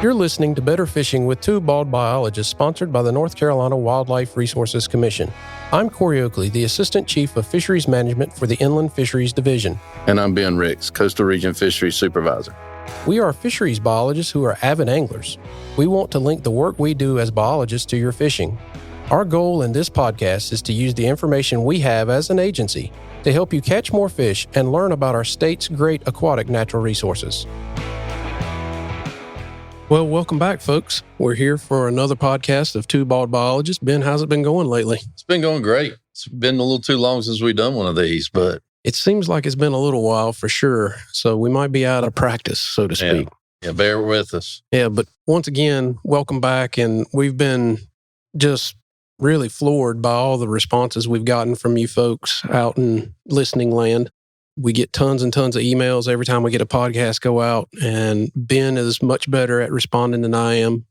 You're listening to Better Fishing with Two Bald Biologists, sponsored by the North Carolina Wildlife Resources Commission. I'm Corey Oakley, the Assistant Chief of Fisheries Management for the Inland Fisheries Division. And I'm Ben Ricks, Coastal Region Fisheries Supervisor. We are fisheries biologists who are avid anglers. We want to link the work we do as biologists to your fishing. Our goal in this podcast is to use the information we have as an agency to help you catch more fish and learn about our state's great aquatic natural resources. Well, welcome back, folks. We're here for another podcast of Two Bald Biologists. Ben, how's it been going lately? It's been going great. It's been a little too long since we've done one of these, but it seems like it's been a little while for sure. So we might be out of practice, so to speak. Yeah, bear with us. Yeah, but once again, welcome back. And we've been just really floored by all the responses we've gotten from you folks out in listening land. We get tons and tons of emails every time we get a podcast go out, and Ben is much better at responding than I am.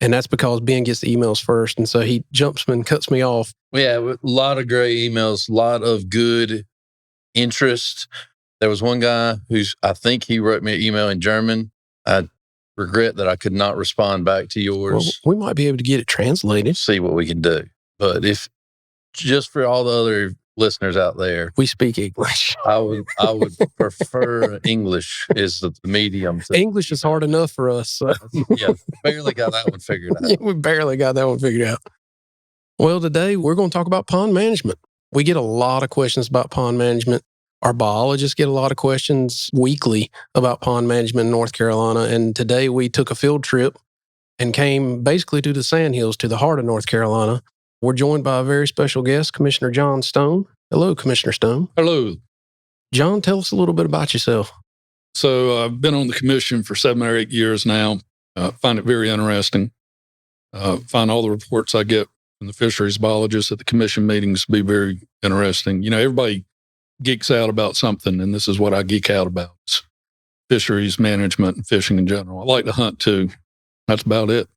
And that's because Ben gets the emails first, and so he jumps and cuts me off. Yeah, a lot of great emails, a lot of good interest. There was one guy I think he wrote me an email in German. I regret that I could not respond back to yours. Well, we might be able to get it translated. See what we can do. But if just for all the other listeners out there, we speak English. I would prefer English is the medium. English is hard enough for us. So. Yeah, barely got that one figured out. Yeah, we barely got that one figured out. Well, today we're going to talk about pond management. We get a lot of questions about pond management. Our biologists get a lot of questions weekly about pond management in North Carolina. And today we took a field trip and came basically to the Sandhills, to the heart of North Carolina. We're joined by a very special guest, Commissioner John Stone. Hello, Commissioner Stone. Hello. John, tell us a little bit about yourself. So I've been on the commission for 7 or 8 years now. Find it very interesting. Find all the reports I get from the fisheries biologists at the commission meetings to be very interesting. You know, everybody geeks out about something, and this is what I geek out about. It's fisheries management and fishing in general. I like to hunt too. That's about it.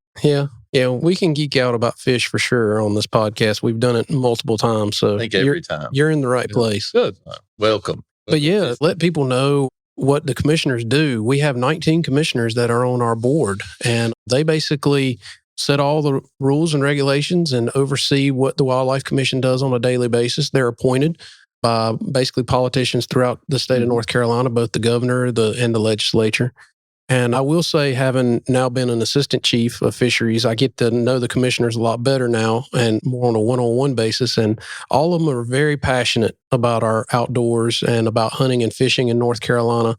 Yeah, we can geek out about fish for sure on this podcast. We've done it multiple times. So I think every time. You're in the right place. Good. Welcome. But yeah, let people know what the commissioners do. We have 19 commissioners that are on our board, and they basically set all the rules and regulations and oversee what the Wildlife Commission does on a daily basis. They're appointed by basically politicians throughout the state of North Carolina, both the governor and the legislature. And I will say, having now been an assistant chief of fisheries, I get to know the commissioners a lot better now and more on a one-on-one basis. And all of them are very passionate about our outdoors and about hunting and fishing in North Carolina.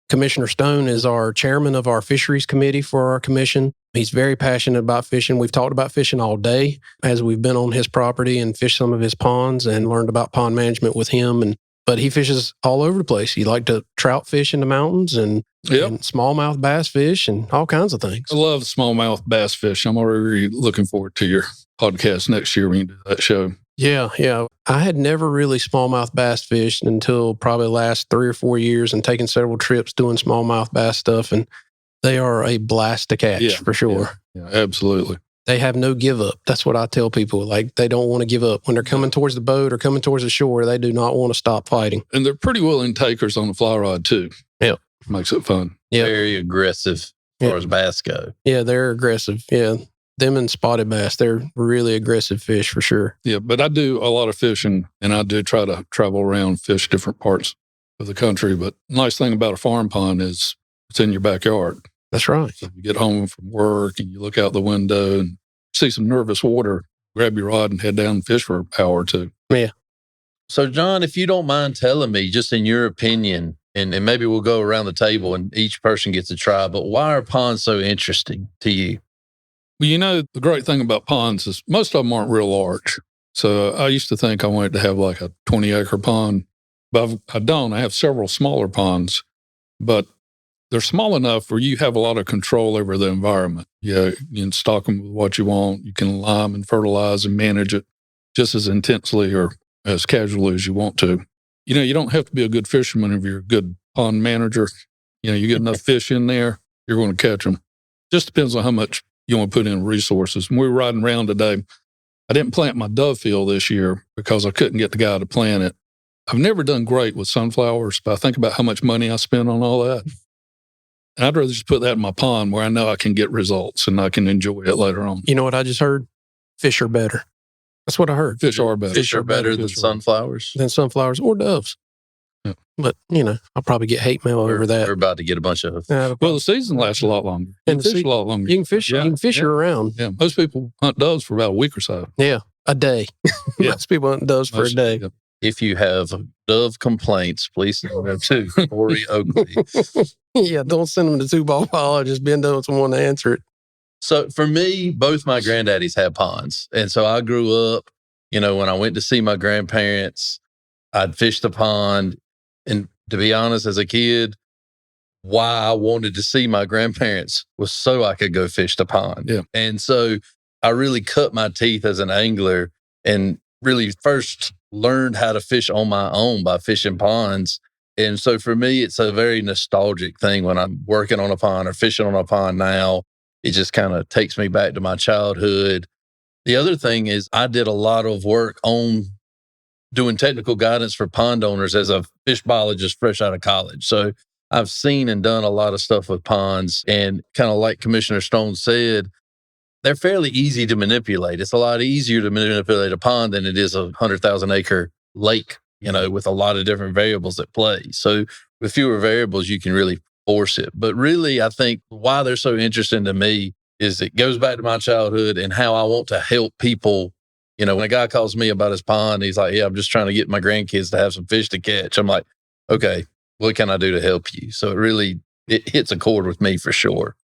Commissioner Stone is our chairman of our fisheries committee for our commission. He's very passionate about fishing. We've talked about fishing all day as we've been on his property and fished some of his ponds and learned about pond management with him. But he fishes all over the place. He likes to trout fish in the mountains and smallmouth bass fish and all kinds of things. I love smallmouth bass fish. I'm already looking forward to your podcast next year when you do that show. Yeah. I had never really smallmouth bass fished until probably the last 3 or 4 years and taken several trips doing smallmouth bass stuff. And they are a blast to catch for sure. Yeah, absolutely. They have no give up. That's what I tell people. Like, they don't want to give up. When they're coming towards the boat or coming towards the shore, they do not want to stop fighting. And they're pretty willing takers on the fly rod too. Yeah. Makes it fun. Yeah. Very aggressive as far as bass go. Yeah, they're aggressive. Yeah. Them and spotted bass, they're really aggressive fish for sure. Yeah, but I do a lot of fishing, and I do try to travel around, fish different parts of the country. But the nice thing about a farm pond is it's in your backyard. That's right. So you get home from work and you look out the window and see some nervous water, grab your rod and head down and fish for an hour or two. Yeah. So, John, if you don't mind telling me, just in your opinion, and maybe we'll go around the table and each person gets a try, but why are ponds so interesting to you? Well, you know, the great thing about ponds is most of them aren't real large. So I used to think I wanted to have like a 20-acre pond, but I don't. I have several smaller ponds, but they're small enough where you have a lot of control over the environment. Yeah, you can stock them with what you want. You can lime and fertilize and manage it just as intensely or as casually as you want to. You know, you don't have to be a good fisherman if you're a good pond manager. You know, you get enough fish in there, you're going to catch them. Just depends on how much you want to put in resources. When we were riding around today, I didn't plant my dove field this year because I couldn't get the guy to plant it. I've never done great with sunflowers, but I think about how much money I spent on all that. And I'd rather just put that in my pond where I know I can get results and I can enjoy it later on. You know what I just heard? Fish are better. That's what I heard. Fish are better. Fish are better than Fish are- sunflowers. Than sunflowers or doves. Yeah. But, I'll probably get hate mail over that. We're about to get a bunch of. Well, the season lasts a lot longer. You And can the fish a lot longer. You can fish. Yeah, You can fish yeah. her around. Yeah, most people hunt doves for about a week or so. Yeah, a day. Yeah. Most people hunt doves for a Most- day. yeah. If you have dove complaints, please send them to Corey Oakley. Yeah, don't send them to two ball biologists. Ben doesn't want to answer it. So for me, both my granddaddies had ponds. And so I grew up, when I went to see my grandparents, I'd fish the pond. And to be honest, as a kid, why I wanted to see my grandparents was so I could go fish the pond. Yeah. And so I really cut my teeth as an angler and really first learned how to fish on my own by fishing ponds. And so for me, it's a very nostalgic thing when I'm working on a pond or fishing on a pond now. It just kind of takes me back to my childhood. The other thing is I did a lot of work on doing technical guidance for pond owners as a fish biologist fresh out of college. So I've seen and done a lot of stuff with ponds, and kind of like Commissioner Stone said, they're fairly easy to manipulate. It's a lot easier to manipulate a pond than it is a 100,000 acre lake, with a lot of different variables at play. So with fewer variables, you can really force it. But really, I think why they're so interesting to me is it goes back to my childhood and how I want to help people. When a guy calls me about his pond, he's like, yeah, I'm just trying to get my grandkids to have some fish to catch. I'm like, okay, what can I do to help you? So it hits a chord with me for sure.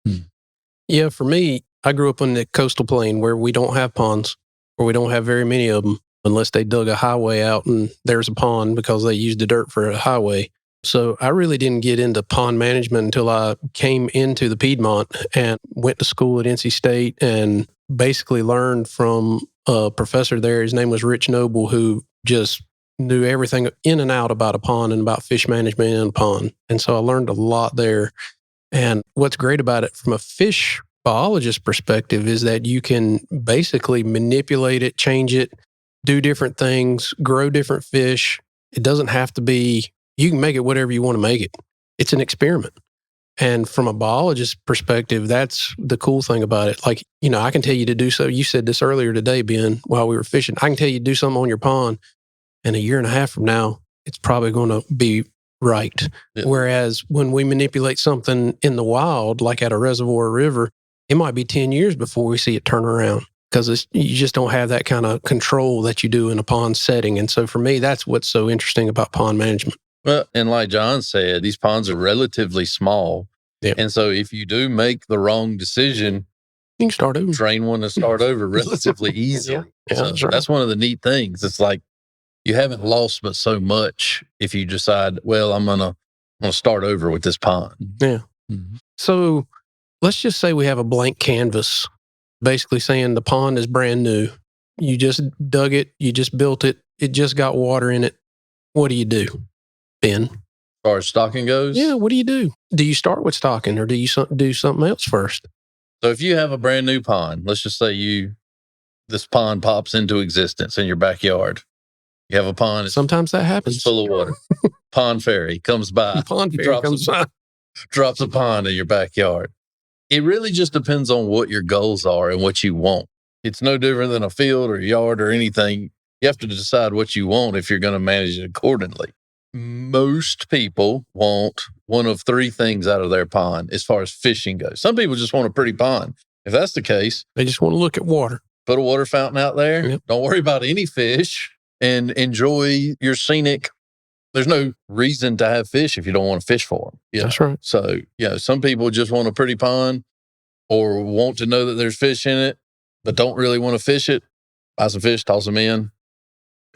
Yeah, for me, I grew up on the coastal plain where we don't have ponds, or we don't have very many of them unless they dug a highway out and there's a pond because they used the dirt for a highway. So I really didn't get into pond management until I came into the Piedmont and went to school at NC State and basically learned from a professor there. His name was Rich Noble, who just knew everything in and out about a pond and about fish management in a pond. And so I learned a lot there. And what's great about it from a fish biologist perspective is that you can basically manipulate it, change it, do different things, grow different fish. It doesn't have to be, you can make it whatever you want to make it. It's an experiment. And from a biologist perspective, that's the cool thing about it. Like, I can tell you to do so. You said this earlier today, Ben, while we were fishing. I can tell you to do something on your pond, and a year and a half from now, it's probably going to be right. Yeah. Whereas when we manipulate something in the wild, like at a reservoir or river, it might be 10 years before we see it turn around because you just don't have that kind of control that you do in a pond setting. And so for me, that's what's so interesting about pond management. Well, and like John said, these ponds are relatively small. Yep. And so if you do make the wrong decision, You can start over. train one to start over relatively easily. Yeah, So that's right. that's one of the neat things. It's like you haven't lost but so much if you decide, well, I'm gonna start over with this pond. Mhm. So let's just say we have a blank canvas, basically saying the pond is brand new. You just dug it, you just built it, it just got water in it. What do you do, Ben? As far as stocking goes, Yeah, what do you do? Do you start with stocking or do you do something else first? So if you have a brand new pond, let's just say this pond pops into existence in your backyard. You have a pond, it's Sometimes that happens. full of water. Pond fairy comes by, Pond fairy drops comes a- by. drops a pond in your backyard. It really just depends on what your goals are and what you want. It's no different than a field or yard or anything. You have to decide what you want if you're going to manage it accordingly. Most people want one of three things out of their pond as far as fishing goes. Some people just want a pretty pond. If that's the case, They just want to look at water. put a water fountain out there. Yep. Don't worry about any fish and enjoy your scenic. There's no reason to have fish if you don't want to fish for them. Yeah. That's right. So, some people just want a pretty pond or want to know that there's fish in it, but don't really want to fish it. Buy some fish, toss them in,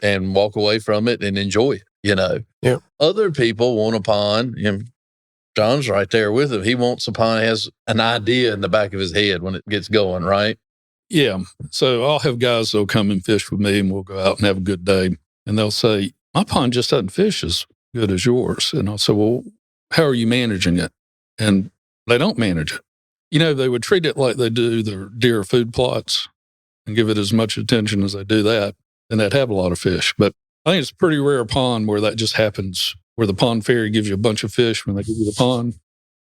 and walk away from it and enjoy it, Yeah. Other people want a pond. John's right there with him. He wants a pond, has an idea in the back of his head when it gets going, right? Yeah. So I'll have guys that'll come and fish with me and we'll go out and have a good day. And they'll say, my pond just doesn't fish as good as yours. And I'll say, well, how are you managing it? And they don't manage it. They would treat it like they do their deer food plots and give it as much attention as they do that. And they'd have a lot of fish. But I think it's a pretty rare pond where that just happens, where the pond fairy gives you a bunch of fish when they give you the pond.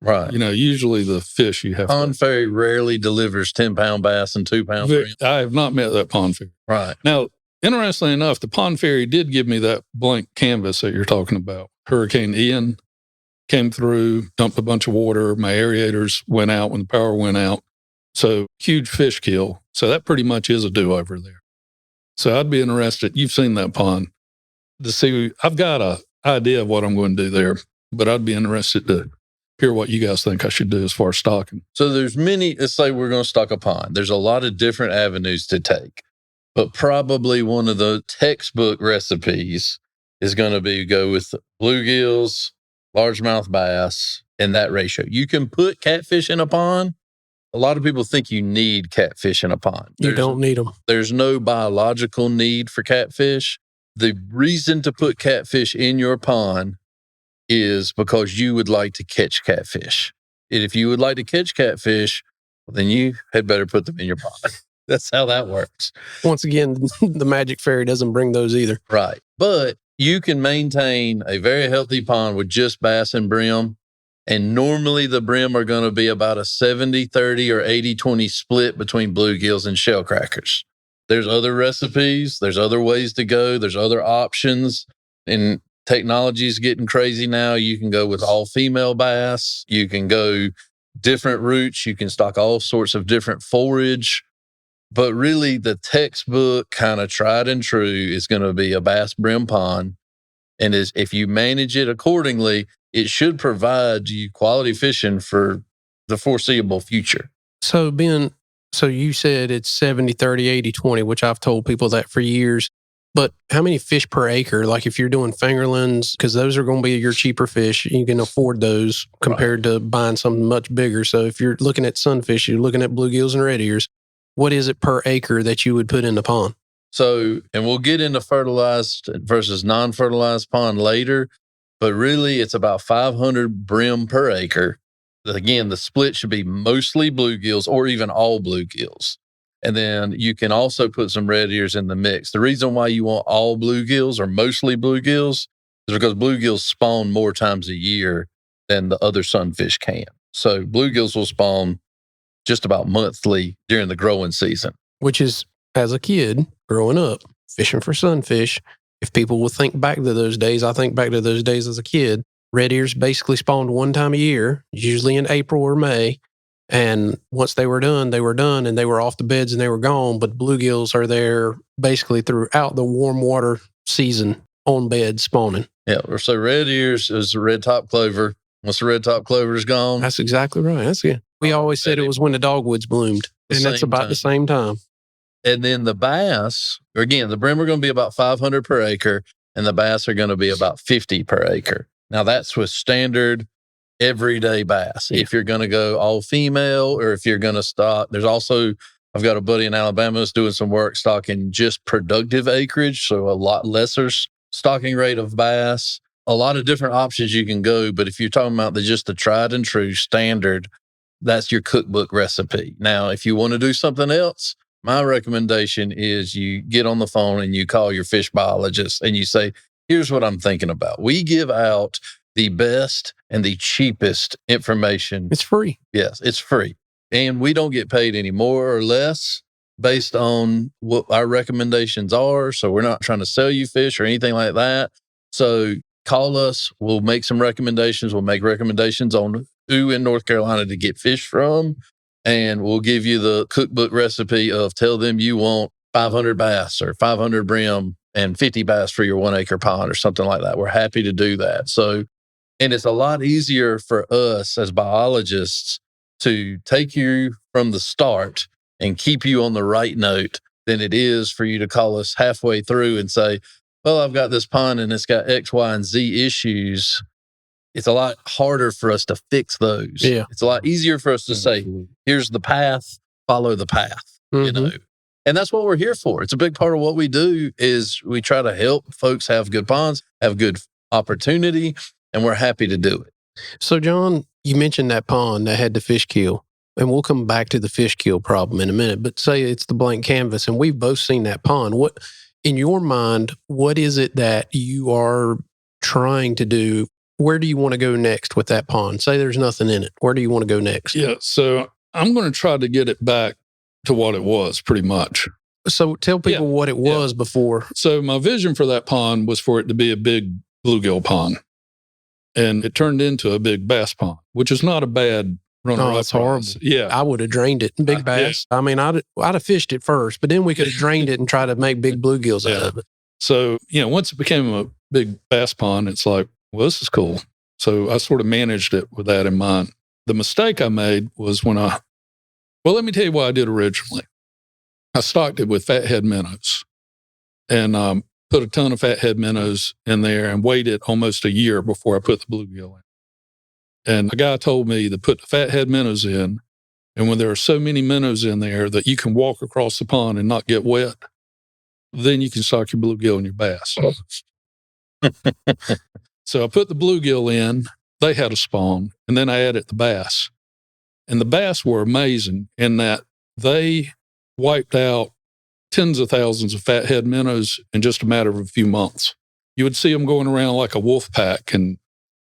Right. Usually the fish you have Pond Ferry rarely delivers 10-pound bass and 2-pound brim. I have not met that Pond Ferry. Right. Now, interestingly enough, the Pond Ferry did give me that blank canvas that you're talking about. Hurricane Ian came through, dumped a bunch of water. My aerators went out when the power went out. So huge fish kill. So that pretty much is a do-over there. So I'd be interested. You've seen that pond to see. I've got an idea of what I'm going to do there, but I'd be interested to hear what you guys think I should do as far as stocking. So there's many, let's say we're going to stock a pond. There's a lot of different avenues to take, but probably one of the textbook recipes is going to be go with bluegills, largemouth bass, and that ratio. You can put catfish in a pond. A lot of people think you need catfish in a pond. You don't need them. There's no biological need for catfish. The reason to put catfish in your pond is because you would like to catch catfish. And if you would like to catch catfish, well, then you had better put them in your pond. That's how that works. Once again, the Magic Fairy doesn't bring those either. Right. But you can maintain a very healthy pond with just bass and brim. And normally the brim are going to be about a 70-30 or 80-20 split between bluegills and shellcrackers. There's other recipes. There's other ways to go. There's other options. And technology is getting crazy now. You can go with all female bass. You can go different routes. You can stock all sorts of different forage. But really, the textbook kind of tried and true is going to be a bass brim pond. And if you manage it accordingly, it should provide you quality fishing for the foreseeable future. So, Ben, so you said it's 70-30, 80-20, which I've told people that for years. But how many fish per acre? Like if you're doing fingerlings, because those are going to be your cheaper fish, you can afford those compared to buying something much bigger. So if you're looking at sunfish, you're looking at bluegills and red ears. What is it per acre that you would put in the pond? So, and we'll get into fertilized versus non-fertilized pond later, but really it's about 500 brim per acre. Again, the split should be mostly bluegills or even all bluegills. And then you can also put some red ears in the mix. The reason why you want all bluegills or mostly bluegills is because bluegills spawn more times a year than the other sunfish can. So bluegills will spawn just about monthly during the growing season. Which is, as a kid growing up, fishing for sunfish. If people will think back to those days, I think back to those days as a kid. Red ears basically spawned one time a year, usually in April or May. And once they were done, and they were off the beds and they were gone. But bluegills are there basically throughout the warm water season on beds spawning. Yeah. So red ears is the red top clover. Once the red top clover is gone. That's exactly right. That's good. We always said it was when the dogwoods bloomed. And that's about the same time. And then the bass, again, the brim are going to be about 500 per acre, and the bass are going to be about 50 per acre. Now, that's with standard everyday bass. Yeah. If you're going to go all female or if you're going to stock, there's also, I've got a buddy in Alabama that's doing some work stocking just productive acreage, so a lot lesser stocking rate of bass. A lot of different options you can go, but if you're talking about just the tried and true standard, that's your cookbook recipe. Now, if you want to do something else, my recommendation is you get on the phone and you call your fish biologist and you say, here's what I'm thinking about. We give out the best and the cheapest information. It's free. Yes, it's free. And we don't get paid any more or less based on what our recommendations are. So we're not trying to sell you fish or anything like that. So call us. We'll make some recommendations. We'll make recommendations on who in North Carolina to get fish from. And we'll give you the cookbook recipe of tell them you want 500 bass or 500 brim and 50 bass for your 1 acre pond or something like that. We're happy to do that. So, and it's a lot easier for us as biologists to take you from the start and keep you on the right note than it is for you to call us halfway through and say, well, I've got this pond and it's got X, Y, and Z issues. It's a lot harder for us to fix those. Yeah. It's a lot easier for us to say, here's the path, follow the path, you know. And that's what we're here for. It's a big part of what we do is we try to help folks have good ponds, have good opportunity, and we're happy to do it. So, John, you mentioned that pond that had the fish kill, and we'll come back to the fish kill problem in a minute, but say it's the blank canvas, and we've both seen that pond. What, in your mind, what is it that you are trying to do where do you want to go next with that pond? Say there's nothing in it. Where do you want to go next? Yeah. So I'm going to try to get it back to what it was pretty much. So tell people what it was before. So my vision for that pond was for it to be a big bluegill pond. And it turned into a big bass pond, which is not a bad runner-up. Oh, it's horrible. Yeah. I would have drained it. Big bass. I mean, I'd have fished it first, but then we could have drained it and tried to make big bluegills out of it. So, once it became a big bass pond, it's like, well, this is cool. So I sort of managed it with that in mind. The mistake I made was well, let me tell you what I did originally. I stocked it with fathead minnows and put a ton of fathead minnows in there and waited almost a year before I put the bluegill in. And a guy told me to put the fathead minnows in, and when there are so many minnows in there that you can walk across the pond and not get wet, then you can stock your bluegill and your bass. So I put the bluegill in, they had a spawn, and then I added the bass. And the bass were amazing in that they wiped out tens of thousands of fathead minnows in just a matter of a few months. You would see them going around like a wolf pack and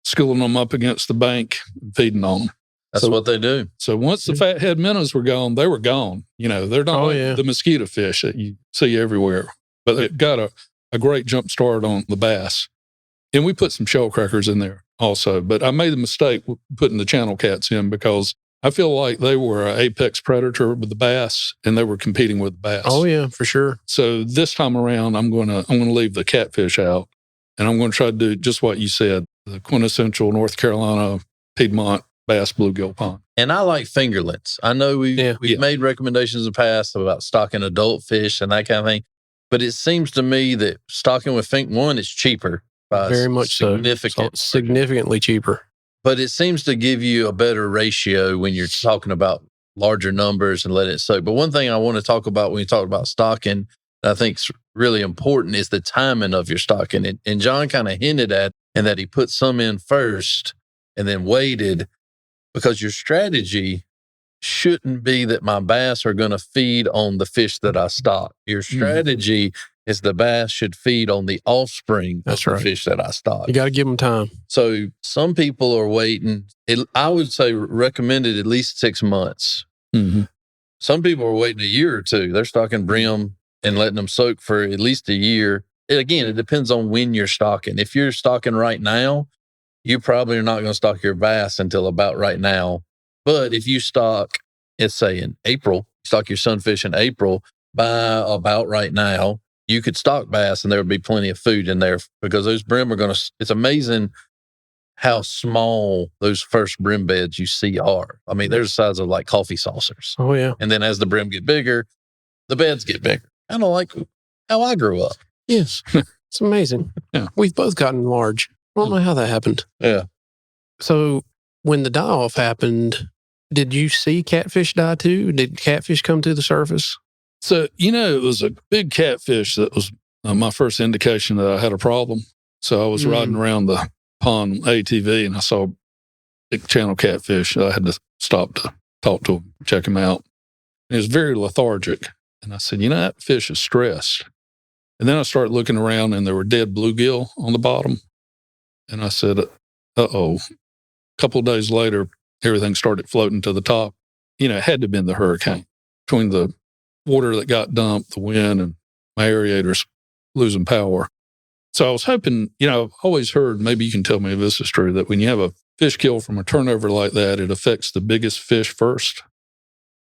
schooling them up against the bank and feeding on them. That's what they do. So once the fathead minnows were gone, they were gone. They're not the mosquito fish that you see everywhere, but it got a great jump start on the bass. And we put some shell crackers in there also, but I made the mistake putting the channel cats in because I feel like they were an apex predator with the bass and they were competing with the bass. Oh yeah, for sure. So this time around, I'm going to leave the catfish out and I'm going to try to do just what you said, the quintessential North Carolina Piedmont bass bluegill pond. And I like fingerlings. I know we've made recommendations in the past about stocking adult fish and that kind of thing, but it seems to me that stocking with one is cheaper. Very much significantly cheaper. But it seems to give you a better ratio when you're talking about larger numbers and let it soak. But one thing I want to talk about when you talk about stocking that I think is really important is the timing of your stocking. And John kind of hinted at and that he put some in first and then waited, because your strategy shouldn't be that my bass are going to feed on the fish that I stock. Your strategy is the bass should feed on the offspring of the fish that I stock. You got to give them time. So some people are waiting. I would say recommended at least 6 months. Mm-hmm. Some people are waiting a year or two. They're stocking brim and letting them soak for at least a year. And again, it depends on when you're stocking. If you're stocking right now, you probably are not going to stock your bass until about right now. But if you stock, let's say in April, stock your sunfish in April, by about right now, you could stock bass and there would be plenty of food in there because those brim are it's amazing how small those first brim beds you see are. I mean, they're the size of like coffee saucers. Oh, yeah. And then as the brim get bigger, the beds get bigger. Kind of like how I grew up. Yes. It's amazing. Yeah. We've both gotten large. I don't know how that happened. Yeah. So when the die-off happened, did you see catfish die too? Did catfish come to the surface? So, it was a big catfish that was my first indication that I had a problem. So I was riding around the pond ATV and I saw big channel catfish. I had to stop to talk to him, check him out. He was very lethargic. And I said, that fish is stressed. And then I started looking around and there were dead bluegill on the bottom. And I said, uh-oh. A couple of days later, everything started floating to the top. It had to have been the hurricane. Between the water that got dumped, the wind, and my aerators losing power. So I was hoping, I've always heard, maybe you can tell me if this is true, that when you have a fish kill from a turnover like that, it affects the biggest fish first.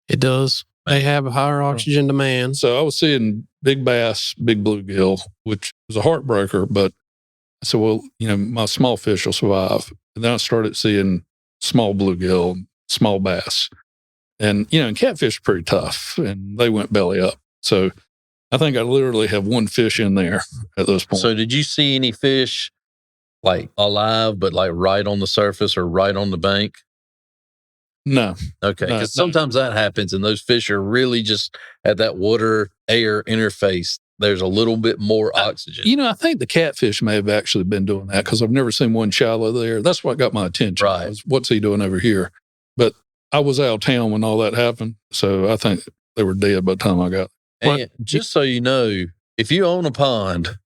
It does. They have a higher oxygen demand. So I was seeing big bass, big bluegill, which was a heartbreaker, but I said, well, my small fish will survive. And then I started seeing small bluegill, small bass. And, and catfish are pretty tough, and they went belly up. So I think I literally have one fish in there at this point. So did you see any fish like alive, but like right on the surface or right on the bank? No. Okay. Because sometimes that happens, and those fish are really just at that water-air interface. There's a little bit more oxygen. I think the catfish may have actually been doing that because I've never seen one shallow there. That's what got my attention. Right. What's he doing over here? But I was out of town when all that happened, so I think they were dead by the time I got there. And just so you know, if you own a pond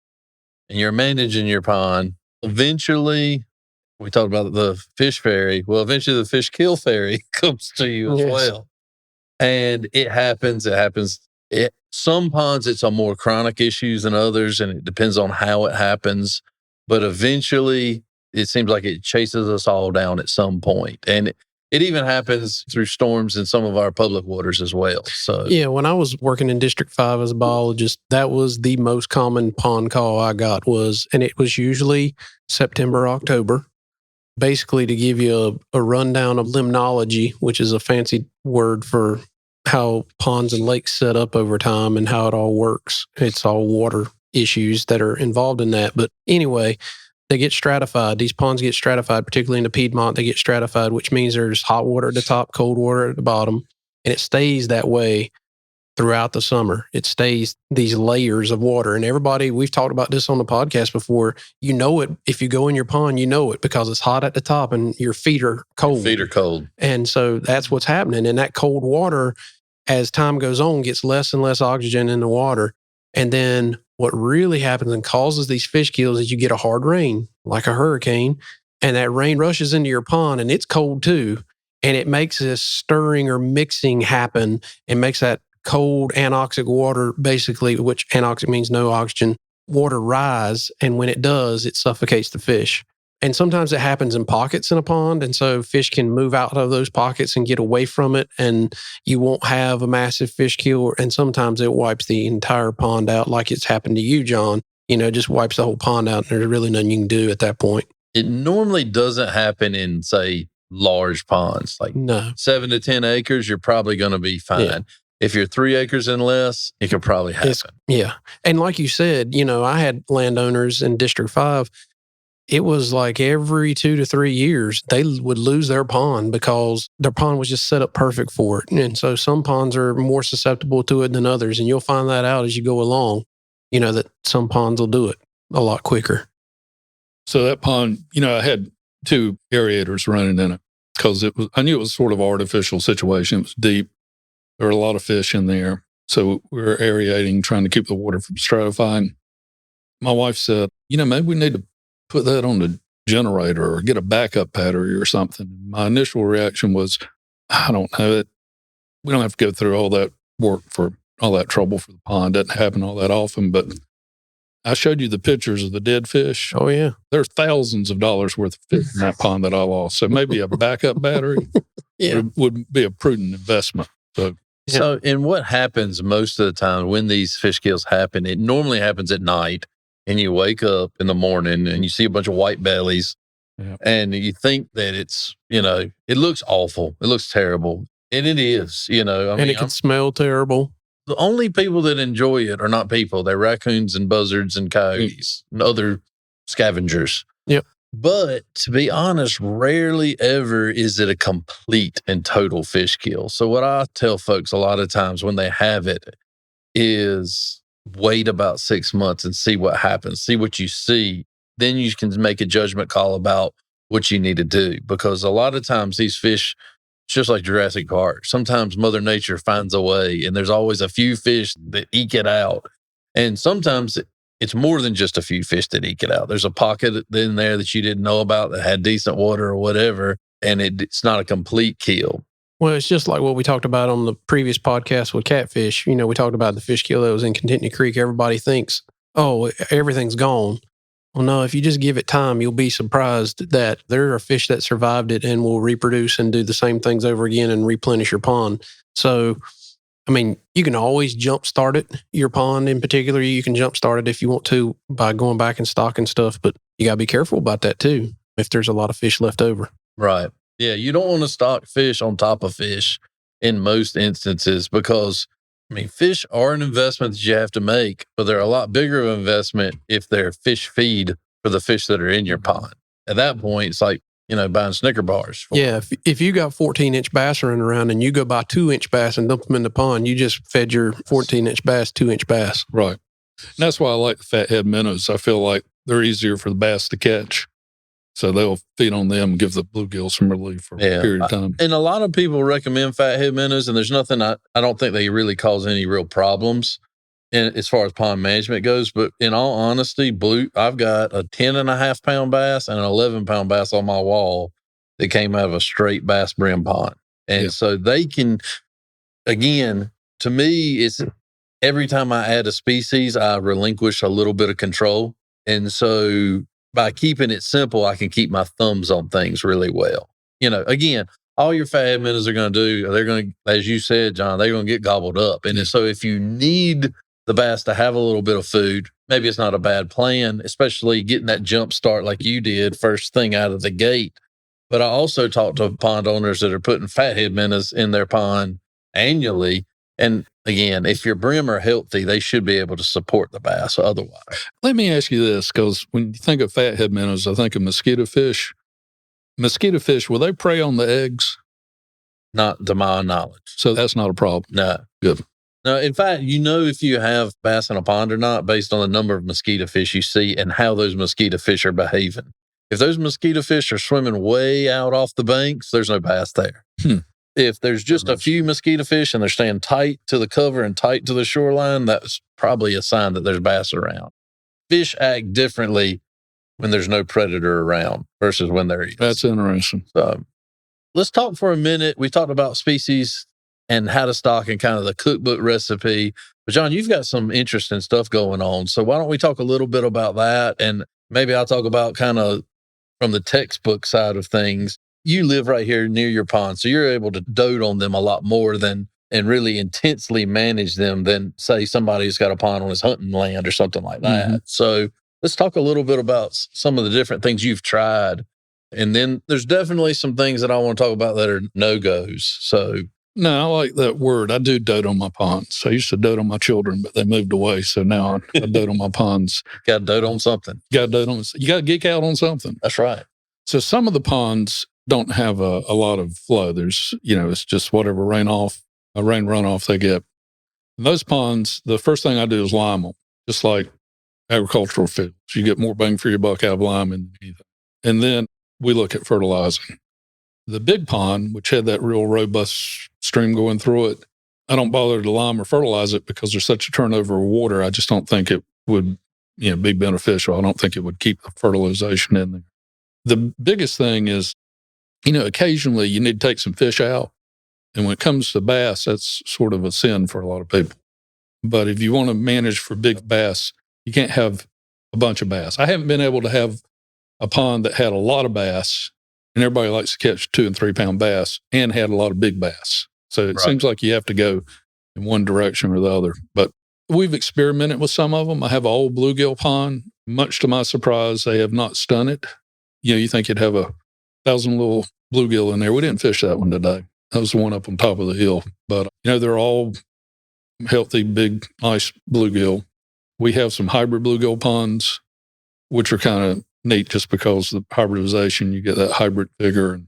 and you're managing your pond, eventually we talked about the fish fairy. Well, eventually the fish kill fairy comes to you as Yes. well. And it happens. Some ponds, it's on more chronic issues than others, and it depends on how it happens. But eventually, it seems like it chases us all down at some point. And it even happens through storms in some of our public waters as well. So, Yeah, when I was working in District 5 as a biologist, that was the most common pond call I got and it was usually September, October. Basically, to give you a rundown of limnology, which is a fancy word for how ponds and lakes set up over time and how it all works. It's all water issues that are involved in that. But anyway, they get stratified. These ponds get stratified, particularly in the Piedmont, they get stratified, which means there's hot water at the top, cold water at the bottom, and it stays that way throughout the summer. It stays these layers of water. And everybody, we've talked about this on the podcast before, you know it. If you go in your pond, you know it because it's hot at the top and your feet are cold. feet are cold. And so that's what's happening. And that cold water, as time goes on, gets less and less oxygen in the water. And then what really happens and causes these fish kills is you get a hard rain, like a hurricane, and that rain rushes into your pond and it's cold too. And it makes this stirring or mixing happen and makes that cold anoxic water, basically, which anoxic means no oxygen, water rise. And when it does, it suffocates the fish. And sometimes it happens in pockets in a pond. And so fish can move out of those pockets and get away from it. And you won't have a massive fish kill. And sometimes it wipes the entire pond out, like it's happened to you, John. Just wipes the whole pond out. And there's really nothing you can do at that point. It normally doesn't happen in, say, large ponds. Like No. 7 to 10 acres, you're probably going to be fine. Yeah. If you're 3 acres and less, it could probably happen. Yeah. And like you said, I had landowners in District 5. It was like every 2 to 3 years, they would lose their pond because their pond was just set up perfect for it. And so some ponds are more susceptible to it than others. And you'll find that out as you go along, that some ponds will do it a lot quicker. So that pond, I had 2 aerators running in it because I knew it was sort of artificial situation. It was deep. There were a lot of fish in there. So we were aerating, trying to keep the water from stratifying. My wife said, maybe we need to put that on the generator or get a backup battery or something. My initial reaction was, I don't know. We don't have to go through all that work for all that trouble for the pond. Doesn't happen all that often. But I showed you the pictures of the dead fish. Oh, yeah. There's thousands of dollars worth of fish in that pond that I lost. So maybe a backup battery would be a prudent investment. So, and what happens most of the time when these fish kills happen, it normally happens at night and you wake up in the morning and you see a bunch of white bellies and you think that it's, it looks awful. It looks terrible. And it is, It can smell terrible. The only people that enjoy it are not people. They're raccoons and buzzards and coyotes and other scavengers. Yep. But to be honest, rarely ever is it a complete and total fish kill. So what I tell folks a lot of times when they have it is wait about 6 months and see what happens, see what you see. Then you can make a judgment call about what you need to do. Because a lot of times these fish, it's just like Jurassic Park. Sometimes Mother Nature finds a way and there's always a few fish that eke it out. And sometimes it's more than just a few fish that eke it out. There's a pocket in there that you didn't know about that had decent water or whatever, and it's not a complete kill. Well, it's just like what we talked about on the previous podcast with catfish. We talked about the fish kill that was in Contentney Creek. Everybody thinks, oh, everything's gone. Well, no, if you just give it time, you'll be surprised that there are fish that survived it and will reproduce and do the same things over again and replenish your pond. So, you can always jumpstart it, your pond in particular. You can jumpstart it if you want to by going back and stocking stuff, but you got to be careful about that too if there's a lot of fish left over. Right. Yeah, you don't want to stock fish on top of fish in most instances because, fish are an investment that you have to make, but they're a lot bigger of an investment if they're fish feed for the fish that are in your pond. At that point, it's like, buying Snicker bars. Yeah, if you got 14-inch bass running around and you go buy 2-inch bass and dump them in the pond, you just fed your 14-inch bass 2-inch bass. Right. And that's why I like the fathead minnows. I feel like they're easier for the bass to catch. So they'll feed on them and give the bluegills some relief for a period of time. And a lot of people recommend fathead minnows, and there's nothing, I don't think they really cause any real problems as far as pond management goes. But in all honesty, I've got a 10.5 pound bass and an 11-pound bass on my wall that came out of a straight bass brim pond. And so they can, again, to me, it's every time I add a species, I relinquish a little bit of control. And so by keeping it simple, I can keep my thumbs on things really well. Again, all your fad minnows are going to do, they're going to, as you said, John, they're going to get gobbled up. And so if you need the bass to have a little bit of food, maybe it's not a bad plan, especially getting that jump start like you did first thing out of the gate. But I also talk to pond owners that are putting fathead minnows in their pond annually. And again, if your brim are healthy, they should be able to support the bass otherwise. Let me ask you this, because when you think of fathead minnows, I think of mosquito fish. Mosquito fish, will they prey on the eggs? Not to my knowledge. So that's not a problem. No. Good. No, in fact, if you have bass in a pond or not based on the number of mosquito fish you see and how those mosquito fish are behaving. If those mosquito fish are swimming way out off the banks, there's no bass there. If there's just a few mosquito fish and they're staying tight to the cover and tight to the shoreline, that's probably a sign that there's bass around. Fish act differently when there's no predator around versus when they're eating. That's interesting. So let's talk for a minute. We talked about species and how to stock and kind of the cookbook recipe. But John, you've got some interesting stuff going on. So why don't we talk a little bit about that? And maybe I'll talk about kind of from the textbook side of things. You live right here near your pond, so you're able to dote on them a lot more and really intensely manage them than, say, somebody who's got a pond on his hunting land or something like that. Mm-hmm. So let's talk a little bit about some of the different things you've tried. And then there's definitely some things that I want to talk about that are no-goes. So no, I like that word. I do dote on my ponds. I used to dote on my children, but they moved away. So now I dote on my ponds. Got to dote on something. You got to geek out on something. That's right. So some of the ponds don't have a lot of flow. There's, it's just whatever rain runoff they get. And those ponds, the first thing I do is lime them, just like agricultural fields. You get more bang for your buck out of lime than anything. And then we look at fertilizing. The big pond, which had that real robust stream going through it, I don't bother to lime or fertilize it because there's such a turnover of water. I just don't think it would be beneficial. I don't think it would keep the fertilization in there. The biggest thing is, occasionally you need to take some fish out. And when it comes to bass, that's sort of a sin for a lot of people. But if you want to manage for big bass, you can't have a bunch of bass. I haven't been able to have a pond that had a lot of bass, and everybody likes to catch 2 and 3 pound bass, and had a lot of big bass. So it seems like you have to go in one direction or the other. But we've experimented with some of them. I have an old bluegill pond. Much to my surprise, they have not stunned it. You think you'd have 1,000 little bluegill in there. We didn't fish that one today. That was the one up on top of the hill. But, they're all healthy, big, nice bluegill. We have some hybrid bluegill ponds, which are kind of neat just because of the hybridization, you get that hybrid vigor.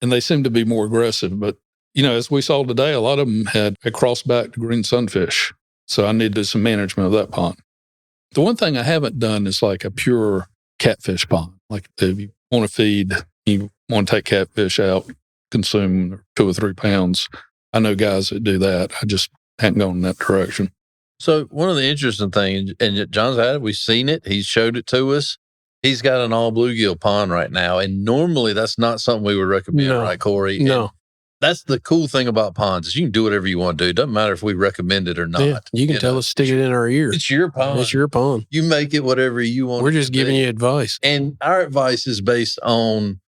And they seem to be more aggressive. But, as we saw today, a lot of them had a crossback to green sunfish. So I need to do some management of that pond. The one thing I haven't done is like a pure catfish pond. Like if you want to feed, you want to take catfish out, consume 2 or 3 pounds. I know guys that do that. I just hadn't gone in that direction. So one of the interesting things, and John's had it, we've seen it. He's showed it to us. He's got an all bluegill pond right now. And normally that's not something we would recommend, right, Corey? No. And that's the cool thing about ponds is you can do whatever you want to do. It doesn't matter if we recommend it or not. Yeah, you can tell us, stick it in our ear. It's your pond. It's your pond. You make it whatever you want. We're just giving you advice. And our advice is based on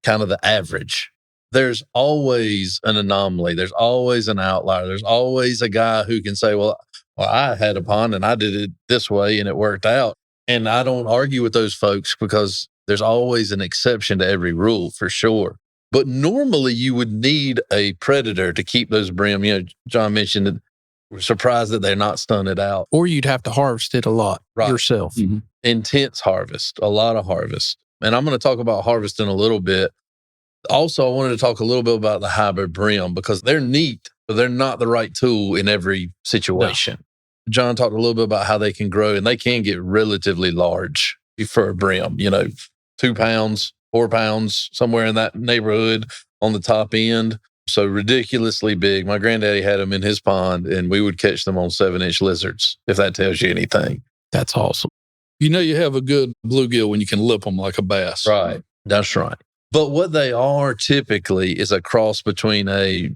kind of the average. There's always an anomaly. There's always an outlier. There's always a guy who can say, well, I had a pond and I did it this way and it worked out. And I don't argue with those folks because there's always an exception to every rule for sure. But normally you would need a predator to keep those brim. John mentioned that we're surprised that they're not stunted out. Or you'd have to harvest it a lot yourself. Mm-hmm. Intense harvest, a lot of harvest. And I'm going to talk about harvest in a little bit. Also, I wanted to talk a little bit about the hybrid brim because they're neat, but they're not the right tool in every situation. No. John talked a little bit about how they can grow and they can get relatively large for a brim, 2 pounds, 4 pounds, somewhere in that neighborhood on the top end. So ridiculously big. My granddaddy had them in his pond, and we would catch them on 7-inch lizards, if that tells you anything. That's awesome. You know, you have a good bluegill when you can lip them like a bass. Right. That's right. But what they are typically is a cross between a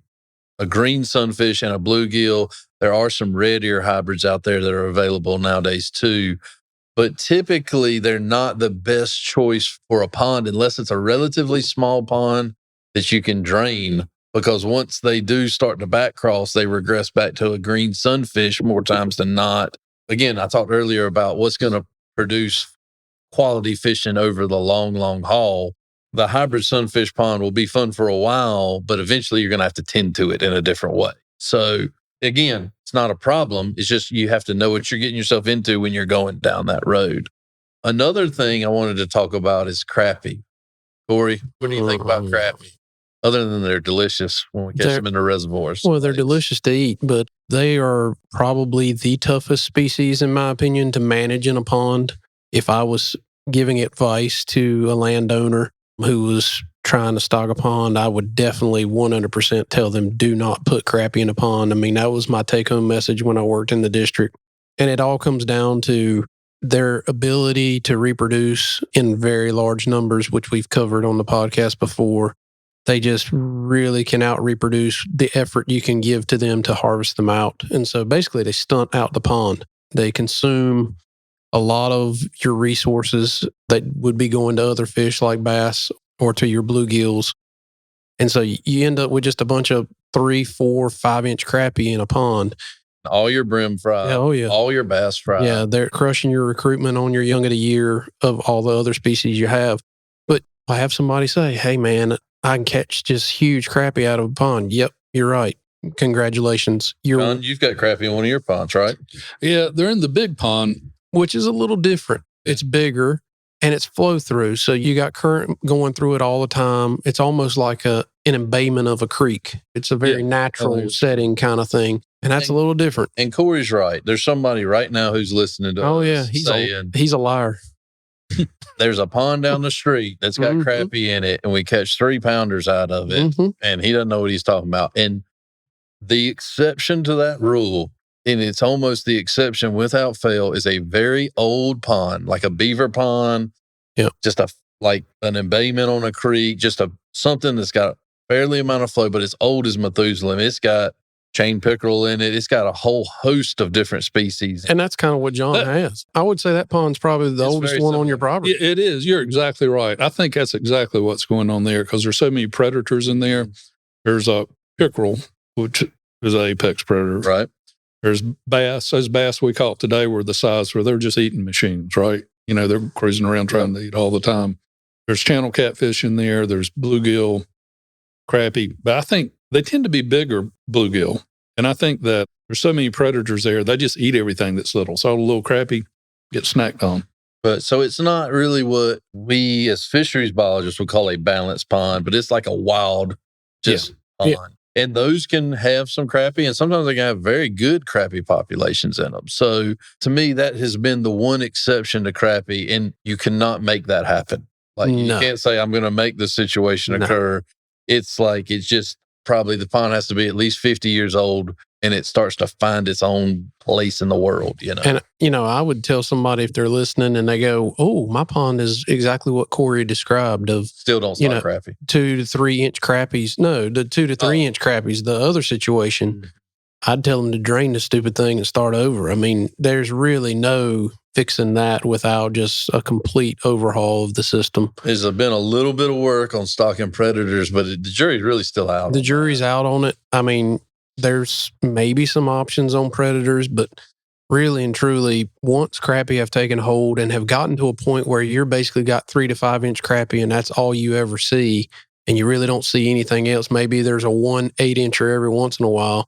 green sunfish and a bluegill. There are some red ear hybrids out there that are available nowadays too. But typically, they're not the best choice for a pond unless it's a relatively small pond that you can drain. Because once they do start to back cross, they regress back to a green sunfish more times than not. Again, I talked earlier about what's going to produce quality fishing over the long, long haul. The hybrid sunfish pond will be fun for a while, but eventually you're going to have to tend to it in a different way. So again, it's not a problem. It's just you have to know what you're getting yourself into when you're going down that road. Another thing I wanted to talk about is crappie. Corey, what do you think about crappie? Other than they're delicious when we catch them in the reservoirs. Well, they're delicious to eat, but they are probably the toughest species, in my opinion, to manage in a pond. If I was giving advice to a landowner who was trying to stock a pond, I would definitely 100% tell them, do not put crappie in a pond. I mean, that was my take-home message when I worked in the district. And it all comes down to their ability to reproduce in very large numbers, which we've covered on the podcast before. They just really can out-reproduce the effort you can give to them to harvest them out. And so basically they stunt out the pond. They consume a lot of your resources that would be going to other fish like bass or to your bluegills. And so you end up with just a bunch of 3, 4, 5-inch crappie in a pond. All your brim fried. Oh, yeah. All your bass fried. Yeah, they're crushing your recruitment on your young of the year of all the other species you have. But I have somebody say, hey, man, I can catch just huge crappie out of a pond. Yep, you're right. Congratulations. John, you've got crappie in one of your ponds, right? Yeah, they're in the big pond. Which is a little different. It's bigger and it's flow through. So you got current going through it all the time. It's almost like an embayment of a creek. It's a very natural setting kind of thing. And that's a little different. And Corey's right. There's somebody right now who's listening to us saying, he's a liar. There's a pond down the street that's got crappie in it, and we catch 3-pounders out of it, and he doesn't know what he's talking about. And the exception to that rule, and it's almost the exception without fail, is a very old pond, like a beaver pond, just like an embayment on a creek, just something that's got a fairly amount of flow, but it's old as Methuselah. It's got chain pickerel in it. It's got a whole host of different species. And that's kind of what John has. I would say that pond's probably the oldest one on your property. It is. You're exactly right. I think that's exactly what's going on there because there's so many predators in there. There's a pickerel, which is an apex predator. Right. There's bass. Those bass we caught today were the size where they're just eating machines, right? You know, they're cruising around trying to eat all the time. There's channel catfish in there. There's bluegill, crappie. But I think they tend to be bigger bluegill. And I think that there's so many predators there, they just eat everything that's little. So a little crappie gets snacked on. But so it's not really what we as fisheries biologists would call a balanced pond, but it's like a wild pond. Yeah. And those can have some crappie, and sometimes they can have very good crappie populations in them. So to me, that has been the one exception to crappie, and you cannot make that happen. Like you can't say, I'm going to make this situation occur. It's like, it's just probably the pond has to be at least 50 years old and it starts to find its own place in the world, you know? And, you know, I would tell somebody if they're listening and they go, oh, my pond is exactly what Corey described of still don't stock crappie. 2 to 3 inch crappies. No, the 2 to 3 inch crappies, the other situation, I'd tell them to drain the stupid thing and start over. I mean, there's really no fixing that without just a complete overhaul of the system. There's been a little bit of work on stocking predators, but the jury's really still out. The jury's out on it. I mean, there's maybe some options on predators, but really and truly, once crappie have taken hold and have gotten to a point where you're basically got 3 to 5 inch crappie and that's all you ever see, and you really don't see anything else, maybe there's a 1 8-incher every once in a while,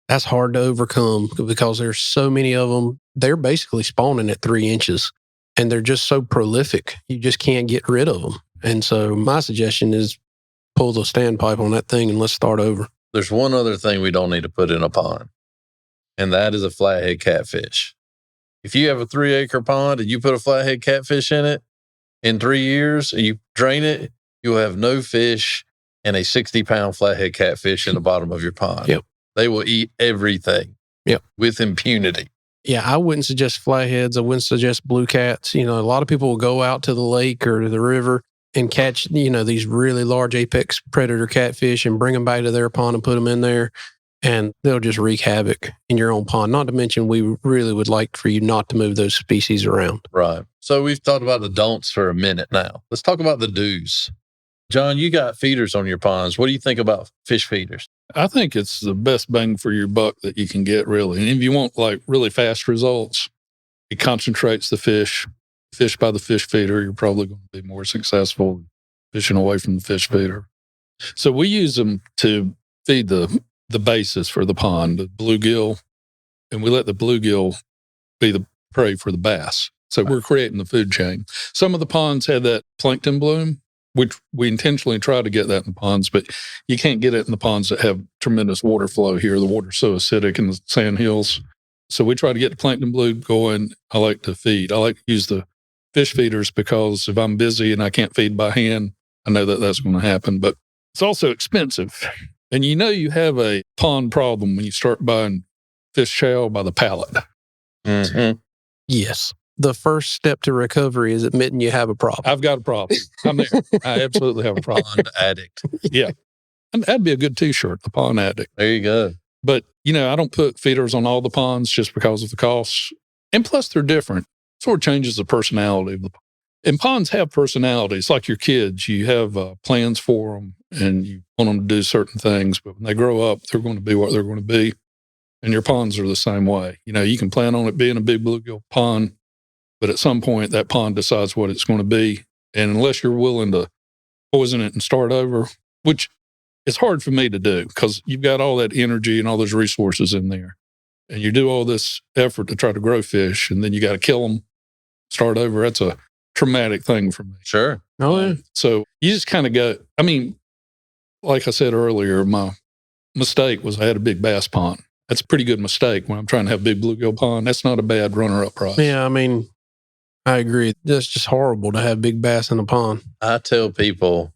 that's hard to overcome because there's so many of them. They're basically spawning at 3 inches and they're just so prolific. You just can't get rid of them. And so my suggestion is pull the standpipe on that thing and let's start over. There's one other thing we don't need to put in a pond, and that is a flathead catfish. If you have a 3-acre pond and you put a flathead catfish in it, in 3 years, and you drain it, you'll have no fish and a 60-pound flathead catfish in the bottom of your pond. Yep. They will eat everything. Yep. With impunity. Yeah, I wouldn't suggest flatheads. I wouldn't suggest blue cats. A lot of people will go out to the lake or to the river and catch, these really large apex predator catfish and bring them back to their pond and put them in there. And they'll just wreak havoc in your own pond. Not to mention, we really would like for you not to move those species around. Right. So we've talked about the don'ts for a minute now. Let's talk about the do's. John, you got feeders on your ponds. What do you think about fish feeders? I think it's the best bang for your buck that you can get, really. And if you want like really fast results, it concentrates the fish by the fish feeder. You're probably going to be more successful than fishing away from the fish feeder. So we use them to feed the basis for the pond, the bluegill, and we let the bluegill be the prey for the bass. So we're creating the food chain. Some of the ponds had that plankton bloom, which we intentionally try to get that in the ponds, but you can't get it in the ponds that have tremendous water flow here. The water's so acidic in the sand hills. So we try to get the plankton bloom going. I like to feed. I like to use the fish feeders because if I'm busy and I can't feed by hand, I know that that's going to happen. But it's also expensive. And you have a pond problem when you start buying fish chow by the pallet. Mm-hmm. Yes. The first step to recovery is admitting you have a problem. I've got a problem. I'm there. I absolutely have a problem. Pond addict. Yeah. And that'd be a good T-shirt, the pond addict. There you go. But, I don't put feeders on all the ponds just because of the costs. And plus, they're different. Sort of changes the personality of the pond. And ponds have personalities, like your kids. You have plans for them and you want them to do certain things. But when they grow up, they're going to be what they're going to be. And your ponds are the same way. You can plan on it being a big bluegill pond, but at some point, that pond decides what it's going to be. And unless you're willing to poison it and start over, which is hard for me to do because you've got all that energy and all those resources in there. And you do all this effort to try to grow fish, and then you got to kill them, start over. That's a traumatic thing for me. Sure. Oh, yeah. So you just kind of go, like I said earlier, my mistake was I had a big bass pond. That's a pretty good mistake when I'm trying to have a big bluegill pond. That's not a bad runner-up price. Yeah, I agree. That's just horrible to have big bass in a pond. I tell people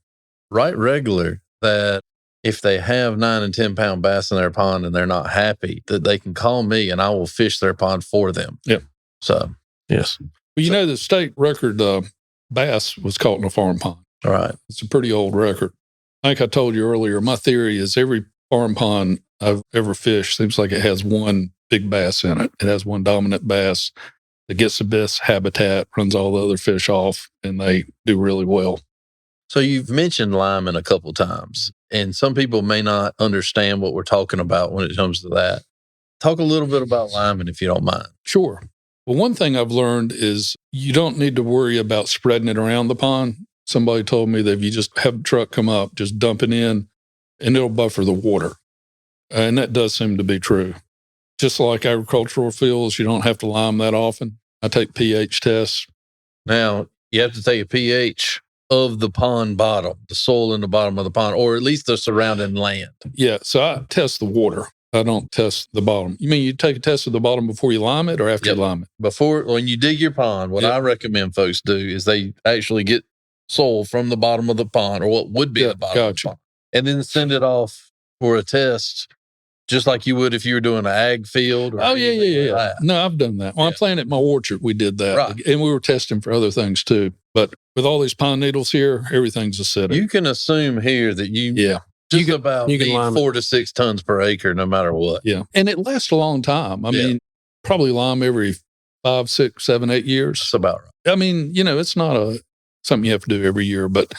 right regular that if they have 9 and 10 pound bass in their pond and they're not happy, that they can call me and I will fish their pond for them. Yep. So, yes. Well, the state record bass was caught in a farm pond. all right. It's a pretty old record. Like I told you earlier, my theory is every farm pond I've ever fished seems like it has one big bass in it. It has one dominant bass that gets the best habitat, runs all the other fish off, and they do really well. So you've mentioned liming a couple times, and some people may not understand what we're talking about when it comes to that. Talk a little bit about liming if you don't mind. Sure. Well, one thing I've learned is you don't need to worry about spreading it around the pond. Somebody told me that if you just have a truck come up, just dump it in, and it'll buffer the water. And that does seem to be true. Just like agricultural fields, you don't have to lime that often. I take pH tests. Now, you have to take a pH of the pond bottom, the soil in the bottom of the pond, or at least the surrounding land. Yeah, so I test the water. I don't test the bottom. You mean you take a test of the bottom before you lime it or after Yep. you lime it? Before, when you dig your pond, what Yep. I recommend folks do is they actually get soil from the bottom of the pond, or what would be Yeah, the bottom of the gotcha. pond, and then send it off for a test, just like you would if you were doing an ag field. Or Oh, yeah. anything like that. No, I've done that. When I Yeah. planted my orchard, we did that. Right. And we were testing for other things too. But with all these pine needles here, everything's acidic. You can assume here that you Yeah. just You can- about you can need lime it. 4 to 6 tons per acre, no matter what. Yeah. And it lasts a long time. I Yeah. mean, probably lime every 5, 6, 7, 8 years. That's about right. I mean, it's not something you have to do every year, but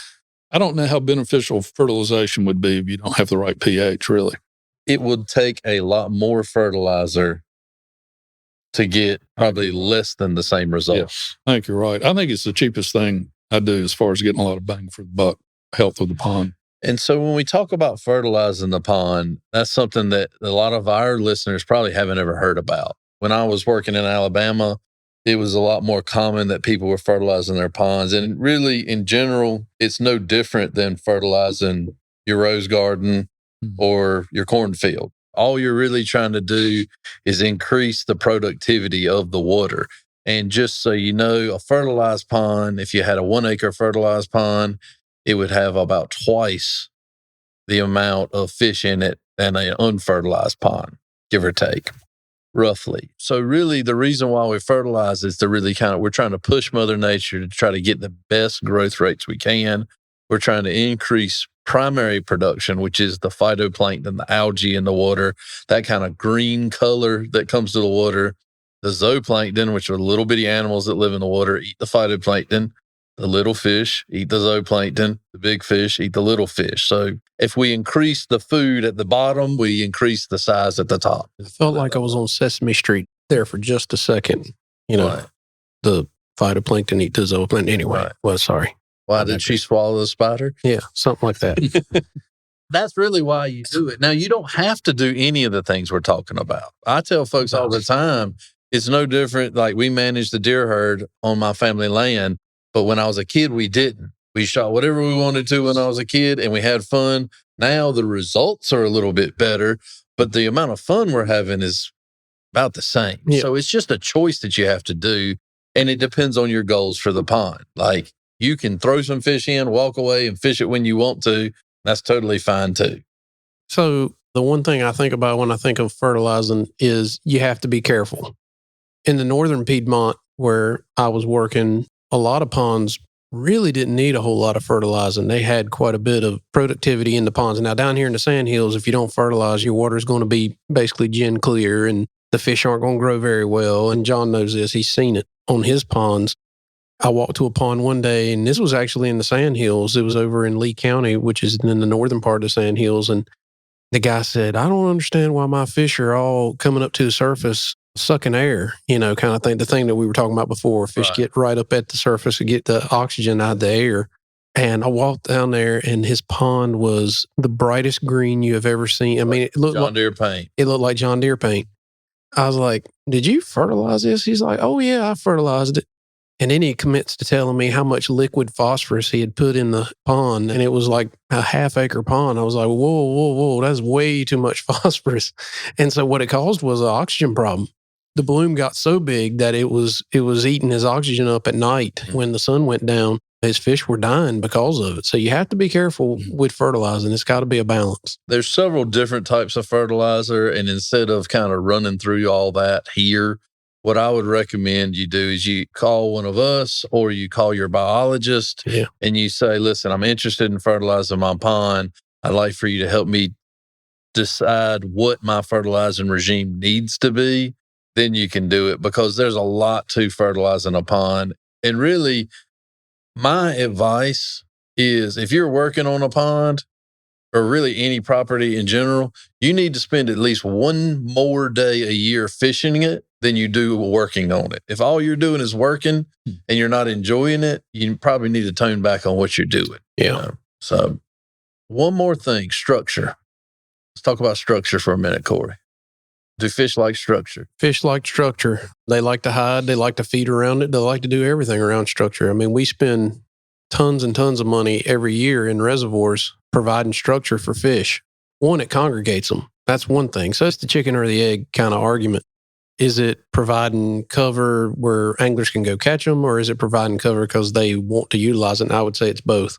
I don't know how beneficial fertilization would be if you don't have the right pH, really. It would take a lot more fertilizer to get probably less than the same results. I think you're right. I think it's the cheapest thing I do as far as getting a lot of bang for the buck, health of the pond. And so when we talk about fertilizing the pond, that's something that a lot of our listeners probably haven't ever heard about. When I was working in Alabama, it was a lot more common that people were fertilizing their ponds. And really, in general, it's no different than fertilizing your rose garden or your cornfield. All you're really trying to do is increase the productivity of the water. And just so you know, a fertilized pond, if you had a 1 acre fertilized pond, it would have about twice the amount of fish in it than an unfertilized pond, give or take, roughly. So really the reason why we fertilize is to really we're trying to push Mother Nature to try to get the best growth rates we can. We're trying to increase primary production, which is the phytoplankton, the algae in the water, that kind of green color that comes to the water. The zooplankton, which are little bitty animals that live in the water, eat the phytoplankton. The little fish eat the zooplankton. The big fish eat the little fish. So if we increase the food at the bottom, we increase the size at the top. It felt like I was on Sesame Street there for just a second. Right. The phytoplankton eat the zooplankton. Anyway, Right. well, sorry. Why did she swallow the spider? Yeah, something like that. That's really why you do it. Now, you don't have to do any of the things we're talking about. I tell folks all the time, it's no different. Like, we managed the deer herd on my family land, but when I was a kid, we didn't. We shot whatever we wanted to when I was a kid, and we had fun. Now the results are a little bit better, but the amount of fun we're having is about the same. Yeah. So it's just a choice that you have to do, and it depends on your goals for the pond. Like, you can throw some fish in, walk away, and fish it when you want to. That's totally fine too. So the one thing I think about when I think of fertilizing is you have to be careful. In the northern Piedmont, where I was working, a lot of ponds really didn't need a whole lot of fertilizing. They had quite a bit of productivity in the ponds. Now, down here in the sandhills, if you don't fertilize, your water is going to be basically gin clear and the fish aren't going to grow very well. And John knows this. He's seen it on his ponds. I walked to a pond one day, and this was actually in the Sandhills. It was over in Lee County, which is in the northern part of the Sandhills. And the guy said, I don't understand why my fish are all coming up to the surface, sucking air, kind of thing. The thing that we were talking about before, fish Right. get right up at the surface and get the oxygen out of the air. And I walked down there, and his pond was the brightest green you have ever seen. I mean, it looked John Deere paint. like John Deere paint. I was like, did you fertilize this? He's like, oh, yeah, I fertilized it. And then he commits to telling me how much liquid phosphorus he had put in the pond. And it was like a half-acre pond. I was like, whoa, that's way too much phosphorus. And so what it caused was an oxygen problem. The bloom got so big that it was eating his oxygen up at night. When the sun went down, his fish were dying because of it. So you have to be careful with fertilizing. It's got to be a balance. There's several different types of fertilizer. And instead of kind of running through all that here, what I would recommend you do is you call one of us or you call your biologist and you say, listen, I'm interested in fertilizing my pond. I'd like for you to help me decide what my fertilizing regime needs to be. Then you can do it, because there's a lot to fertilizing a pond. And really, my advice is, if you're working on a pond, or really any property in general, you need to spend at least one more day a year fishing it than you do working on it. If all you're doing is working and you're not enjoying it, you probably need to tone back on what you're doing. Yeah. So one more thing, structure. Let's talk about structure for a minute, Corey. Do fish like structure? Fish like structure. They like to hide. They like to feed around it. They like to do everything around structure. I mean, we spend tons and tons of money every year in reservoirs providing structure for fish. One, it congregates them. That's one thing. So it's the chicken or the egg kind of argument. Is it providing cover where anglers can go catch them, or is it providing cover because they want to utilize it? And I would say it's both.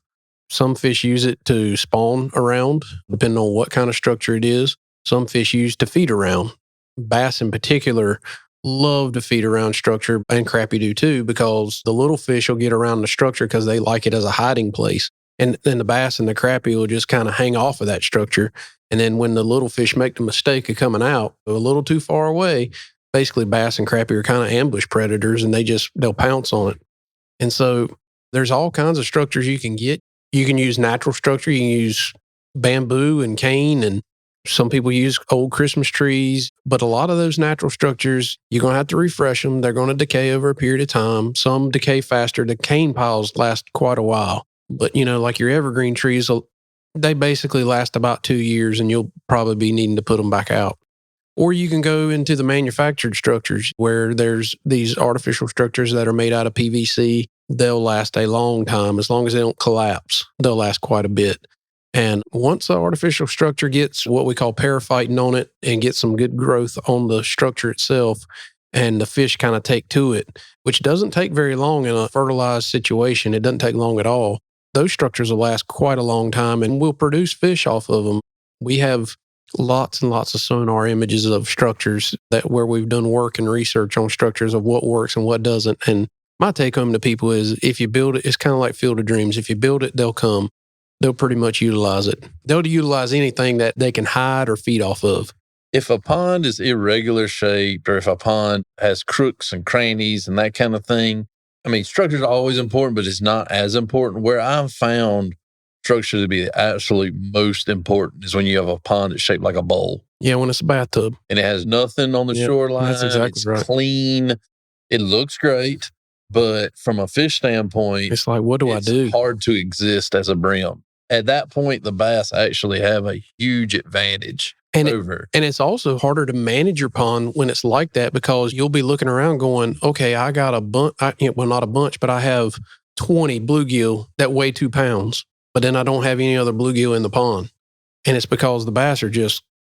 Some fish use it to spawn around, depending on what kind of structure it is. Some fish use to feed around. Bass in particular love to feed around structure, and crappie do too, because the little fish will get around the structure because they like it as a hiding place. And then the bass and the crappie will just kind of hang off of that structure. And then when the little fish make the mistake of coming out a little too far away, basically bass and crappie are kind of ambush predators, and they'll pounce on it. And so there's all kinds of structures you can get. You can use natural structure. You can use bamboo and cane, and some people use old Christmas trees, but a lot of those natural structures, you're going to have to refresh them. They're going to decay over a period of time. Some decay faster. The cane piles last quite a while. But, like your evergreen trees, they basically last about 2 years, and you'll probably be needing to put them back out. Or you can go into the manufactured structures where there's these artificial structures that are made out of PVC. They'll last a long time. As long as they don't collapse, they'll last quite a bit. And once the artificial structure gets what we call periphyton on it and gets some good growth on the structure itself, and the fish kind of take to it, which doesn't take very long in a fertilized situation. It doesn't take long at all. those structures will last quite a long time and we'll produce fish off of them. We have lots and lots of sonar images of structures that where we've done work and research on structures of what works and what doesn't. And my take home to people is if you build it, it's kind of like Field of Dreams. If you build it, they'll come. They'll pretty much utilize it. They'll utilize anything that they can hide or feed off of. If a pond is irregular shaped or if a pond has crooks and crannies and that kind of thing, I mean, structure is always important, but it's not as important. Where I've found structure to be the absolute most important is when you have a pond that's shaped like a bowl. Yeah, when it's a bathtub. And it has nothing on the shoreline. That's exactly it's right. clean. It looks great. But from a fish standpoint, It's like, what do I do? It's hard to exist as a brim. At that point, the bass actually have a huge advantage over. And it's also harder to manage your pond when it's like that because you'll be looking around going, okay, I got a bunch, well, not a bunch, but I have 20 bluegill that weigh 2 pounds, but then I don't have any other bluegill in the pond. And it's because the bass are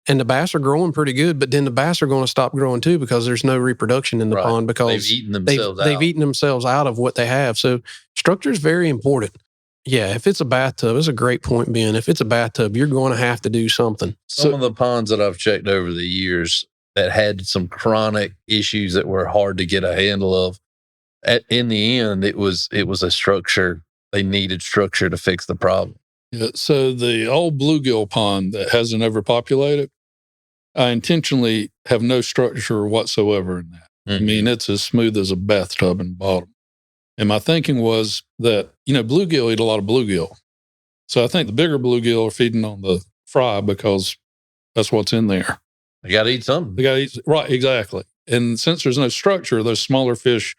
and the bass are growing pretty good, but then the bass are going to stop growing too because there's no reproduction in the pond because they've eaten themselves out. They've eaten themselves out of what they have. So structure is very important. Yeah, if it's a bathtub, it's a great point, Ben. If it's a bathtub, you're going to have to do something. Some of the ponds that I've checked over the years that had some chronic issues that were hard to get a handle of, in the end, it was a structure. They needed structure to fix the problem. Yeah, so the old bluegill pond that hasn't overpopulated, I intentionally have no structure whatsoever in that. Mm-hmm. I mean, it's as smooth as a bathtub in the bottom. And my thinking was that, bluegill eat a lot of bluegill. So I think the bigger bluegill are feeding on the fry because that's what's in there. They got to eat something. They got to eat, right, exactly. And since there's no structure, those smaller fish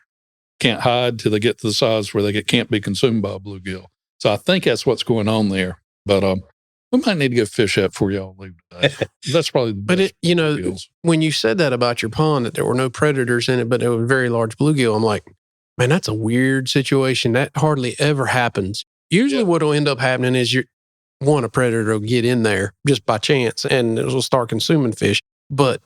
can't hide till they get to the size where they can't be consumed by a bluegill. So I think that's what's going on there. But we might need to get fish out before y'all leave today. That's probably the best. But when you said that about your pond, that there were no predators in it, but there were very large bluegill, I'm like, man, that's a weird situation. That hardly ever happens. Usually what will end up happening is a predator will get in there just by chance and it will start consuming fish. But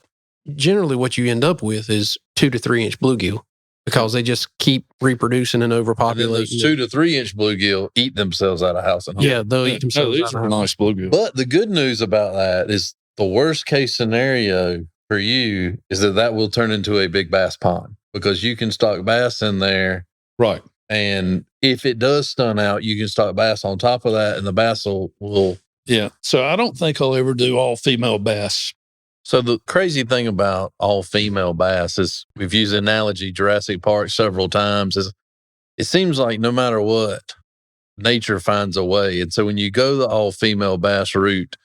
generally what you end up with is 2 to 3 inch bluegill because they just keep reproducing and overpopulating. And those 2 to 3 inch bluegill eat themselves out of house and home. Yeah, they'll eat themselves these out are of nice bluegill. But the good news about that is the worst case scenario for you is that will turn into a big bass pond because you can stock bass in there. Right. And if it does stun out, you can stock bass on top of that and the bass will. Yeah. So I don't think I'll ever do all female bass. So the crazy thing about all female bass is we've used the analogy Jurassic Park several times is it seems like no matter what, nature finds a way. And so when you go the all female bass route,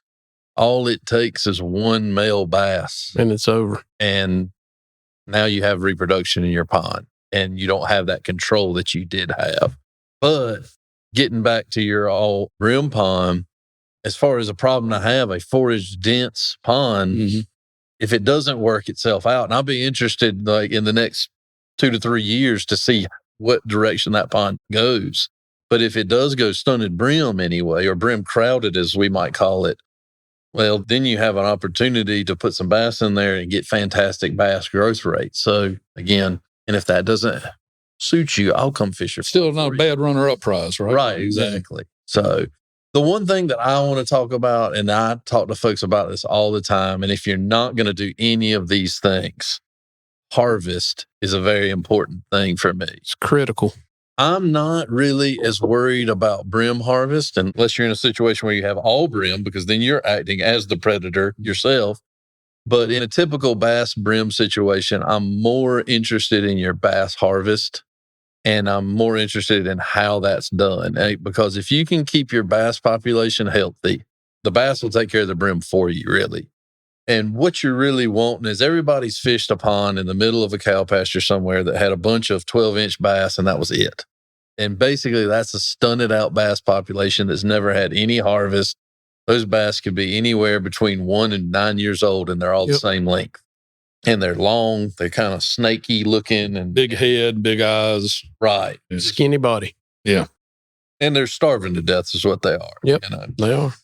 all it takes is one male bass. and it's over. And now you have reproduction in your pond and you don't have that control that you did have. But getting back to your all brim pond, as far as a problem to have, a forage dense pond, if it doesn't work itself out, and I'll be interested like in the next 2 to 3 years to see what direction that pond goes. But if it does go stunted brim anyway, or brim crowded as we might call it, well, then you have an opportunity to put some bass in there and get fantastic bass growth rates. So again, and if that doesn't suit you, I'll come fish your Still not a bad runner-up prize, right? Right, exactly. So the one thing that I want to talk about, and I talk to folks about this all the time, and if you're not going to do any of these things, harvest is a very important thing for me. It's critical. I'm not really as worried about brim harvest unless you're in a situation where you have all brim, because then you're acting as the predator yourself. But in a typical bass brim situation, I'm more interested in your bass harvest. And I'm more interested in how that's done. Because if you can keep your bass population healthy, the bass will take care of the brim for you, really. And what you're really wanting is everybody's fished a pond in the middle of a cow pasture somewhere that had a bunch of 12-inch bass, and that was it. And basically, that's a stunted out bass population that's never had any harvest. Those bass could be anywhere between 1 and 9 years old, and they're all the same length. And they're long, they're kind of snaky looking and big head, big eyes. Right. Skinny body. Yeah. And they're starving to death is what they are. Yep. They are.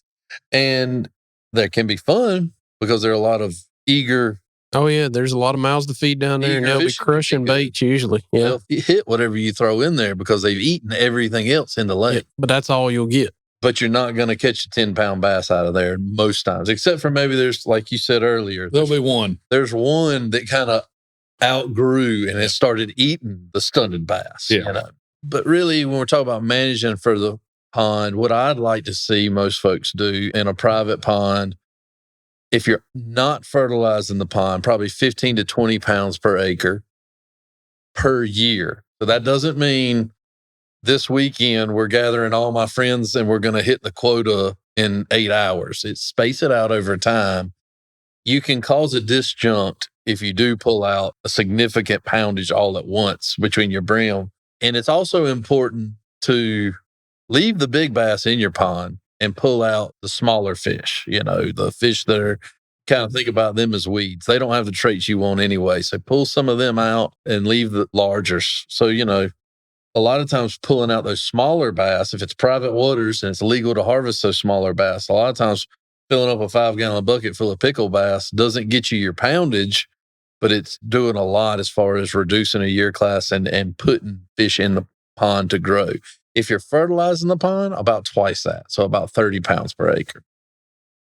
And that can be fun because there are a lot of eager Oh yeah, there's a lot of mouths to feed down there, and Eager they'll be fishing crushing can be good. baits usually. Yeah. They'll hit whatever you throw in there because they've eaten everything else in the lake. Yeah, but that's all you'll get. But you're not going to catch a 10-pound bass out of there most times, except for maybe there's, like you said earlier, There'll be one. there's one that kind of outgrew and it started eating the stunted bass. Yeah. You know? But really, when we're talking about managing for the pond, what I'd like to see most folks do in a private pond, if you're not fertilizing the pond, probably 15 to 20 pounds per acre per year. So that doesn't mean this weekend we're gathering all my friends and we're going to hit the quota in 8 hours. It's space it out over time. You can cause a disjunct if you do pull out a significant poundage all at once between your brim. And it's also important to leave the big bass in your pond and pull out the smaller fish, the fish that are kind of think about them as weeds. They don't have the traits you want anyway. So pull some of them out and leave the larger. So, a lot of times pulling out those smaller bass, if it's private waters and it's legal to harvest those smaller bass, a lot of times filling up a 5-gallon bucket full of pickle bass doesn't get you your poundage, but it's doing a lot as far as reducing a year class and putting fish in the pond to grow. If you're fertilizing the pond, about twice that, so about 30 pounds per acre.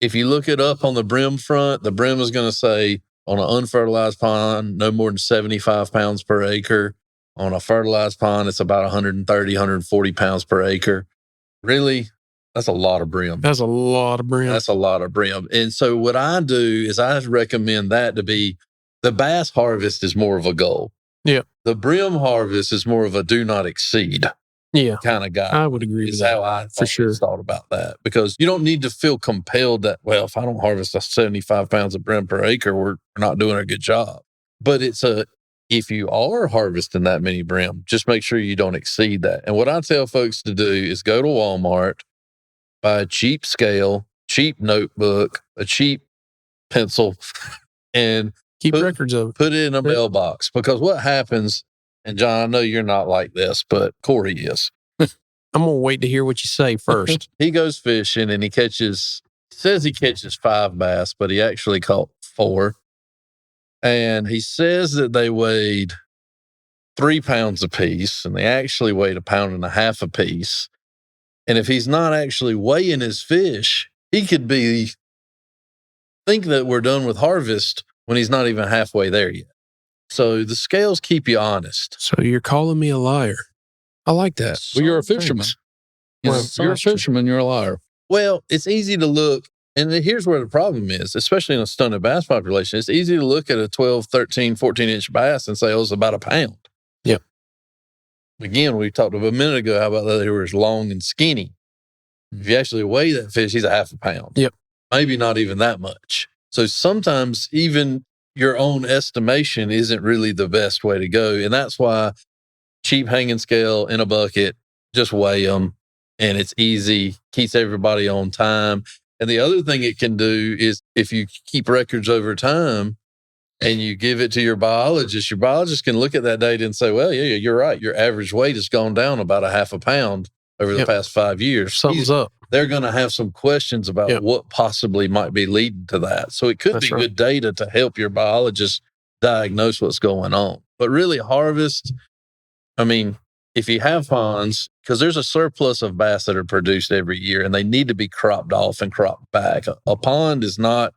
If you look it up on the brim front, the brim is going to say on an unfertilized pond, no more than 75 pounds per acre. On a fertilized pond, it's about 130, 140 pounds per acre. Really, that's a lot of brim. That's a lot of brim. That's a lot of brim. And so what I do is I recommend that to be the bass harvest is more of a goal. Yeah. The brim harvest is more of a do not exceed Yeah. kind of guy. I would agree with Is that. how I For sure. thought about that, because you don't need to feel compelled that, well, if I don't harvest 75 pounds of brim per acre, we're not doing a good job. But if you are harvesting that many brim, just make sure you don't exceed that. And what I tell folks to do is go to Walmart, buy a cheap scale, cheap notebook, a cheap pencil, and Keep records of it. put it in a mailbox. Because what happens, and John, I know you're not like this, but Corey is. I'm going to wait to hear what you say first. He goes fishing and he says he catches 5 bass, but he actually caught 4. And he says that they weighed 3 pounds apiece, and they actually weighed 1.5 pounds apiece. And if he's not actually weighing his fish, he could think that we're done with harvest when he's not even halfway there yet. So the scales keep you honest. So you're calling me a liar. I like that. Well, you're a fisherman. Well, You're a fisherman, you're a liar. Well, it's easy to look, and here's where the problem is, especially in a stunted bass population. It's easy to look at a 12, 13, 14-inch bass and say, oh, it's about 1 pound. Yep. Again, we talked about a minute ago, how about that they were long and skinny. If you actually weigh that fish, he's 0.5 pound. Yep. Maybe not even that much. So sometimes even your own estimation isn't really the best way to go. And that's why cheap hanging scale in a bucket, just weigh them. And it's easy, keeps everybody on time. And the other thing it can do is if you keep records over time and you give it to your biologist can look at that data and say, well, yeah, you're right. Your average weight has gone down about 0.5 pound over the past 5 years. Something's up. They're going to have some questions about what possibly might be leading to that. So it could be good data to help your biologist diagnose what's going on. But really harvest, if you have ponds, because there's a surplus of bass that are produced every year and they need to be cropped off and cropped back. A pond is not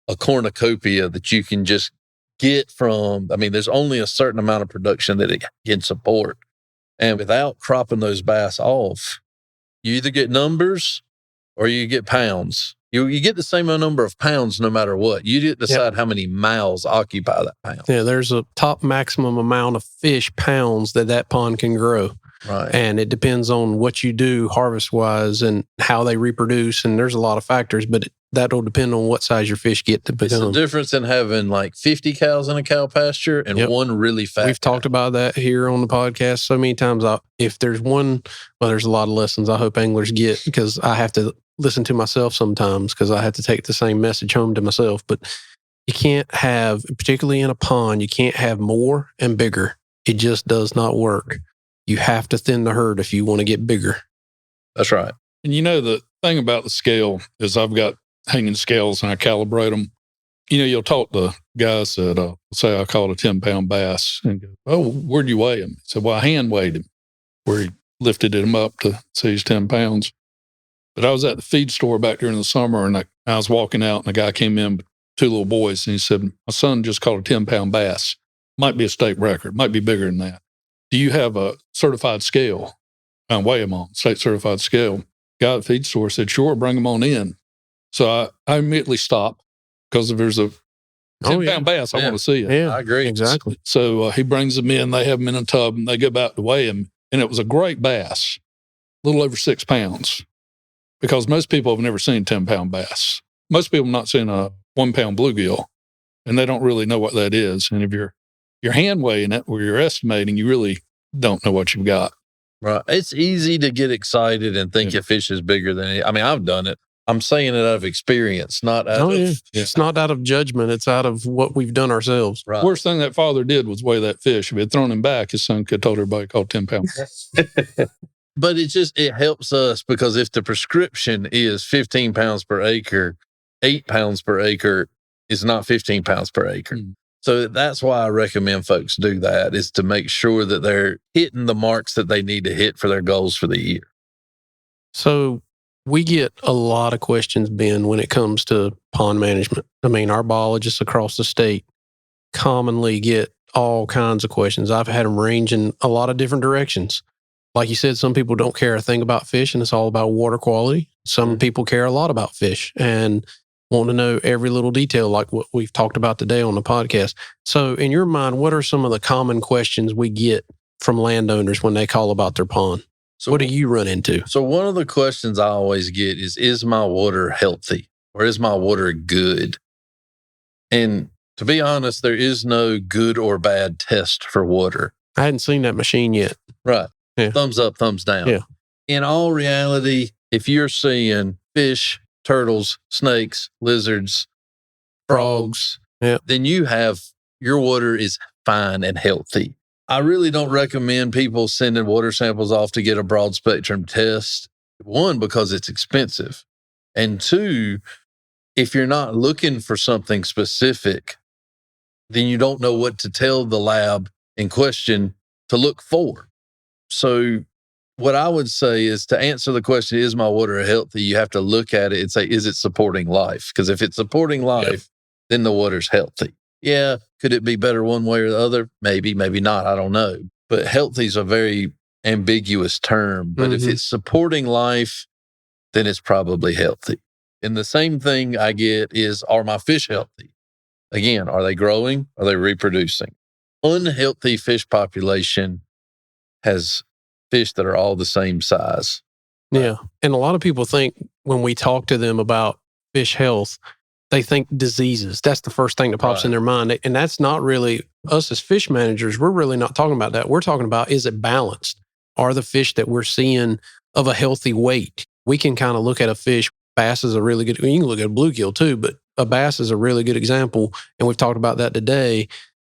a cornucopia that you can just get from. There's only a certain amount of production that it can support. And without cropping those bass off, you either get numbers or you get pounds. You get the same number of pounds no matter what. You get to decide how many miles occupy that pound. Yeah, there's a top maximum amount of fish pounds that pond can grow. Right. And it depends on what you do harvest-wise and how they reproduce. And there's a lot of factors, but that'll depend on what size your fish get to become. It's the difference in having like 50 cows in a cow pasture and one really fat We've talked about that here on the podcast so many times. If there's one, there's a lot of lessons I hope anglers get, because I have to listen to myself sometimes because I have to take the same message home to myself. But you can't have, particularly in a pond, you can't have more and bigger. It just does not work. You have to thin the herd if you want to get bigger. That's right. And the thing about the scale is I've got hanging scales and I calibrate them. you'll talk to guys that say I caught a 10-pound bass and go, "Oh, where'd you weigh him?" He said, "Well, I hand weighed him," where he lifted him up to say he's 10 pounds. But I was at the feed store back during the summer, and I was walking out, and a guy came in with 2 little boys, and he said, "My son just caught a 10-pound bass. Might be a state record, might be bigger than that. Do you have a certified scale? I weigh him on, state certified scale." Guy at the feed store said, "Sure, bring him on in." So I immediately stopped because if there's a 10-pound bass, I want to see it. Yeah, I agree. exactly. So he brings them in, they have them in a tub, and they go back to weigh him. And it was a great bass, a little over 6 pounds, because most people have never seen 10-pound bass. Most people have not seen a 1-pound bluegill, and they don't really know what that is. And if you're hand weighing it or you're estimating, you really don't know what you've got. Right. It's easy to get excited and think your fish is bigger than it. I mean, I've done it. I'm saying it out of experience, not out of. It's not out of judgment. It's out of what we've done ourselves. Right. Worst thing that father did was weigh that fish. If he had thrown him back, his son could have told everybody called 10 pounds. But it helps us because if the prescription is 15 pounds per acre, 8 pounds per acre is not 15 pounds per acre. So that's why I recommend folks do that, is to make sure that they're hitting the marks that they need to hit for their goals for the year. So we get a lot of questions, Ben, when it comes to pond management. I mean, our biologists across the state commonly get all kinds of questions. I've had them range in a lot of different directions. Like you said, some people don't care a thing about fish and it's all about water quality. Some people care a lot about fish and want to know every little detail, like what we've talked about today on the podcast. So in your mind, what are some of the common questions we get from landowners when they call about their pond? So what do you run into? So one of the questions I always get is my water healthy or is my water good? And to be honest, there is no good or bad test for water. I hadn't seen that machine yet. Right. Yeah. Thumbs up, thumbs down. Yeah. In all reality, if you're seeing fish, turtles, snakes, lizards, frogs, then your water is fine and healthy. I really don't recommend people sending water samples off to get a broad spectrum test. 1, because it's expensive. And 2, if you're not looking for something specific, then you don't know what to tell the lab in question to look for. So what I would say is, to answer the question, is my water healthy? You have to look at it and say, is it supporting life? Because if it's supporting life, then the water's healthy. Yeah. Could it be better one way or the other? Maybe, maybe not. I don't know. But healthy is a very ambiguous term. But if it's supporting life, then it's probably healthy. And the same thing I get is, are my fish healthy? Again, are they growing? Are they reproducing? Unhealthy fish population has fish that are all the same size. Yeah. And a lot of people think when we talk to them about fish health, they think diseases. That's the first thing that pops in their mind. And that's not really us as fish managers. We're really not talking about that. We're talking about, is it balanced? Are the fish that we're seeing of a healthy weight? We can kind of look at a fish. Bass is a really good, you can look at a bluegill too, but a bass is a really good example. And we've talked about that today.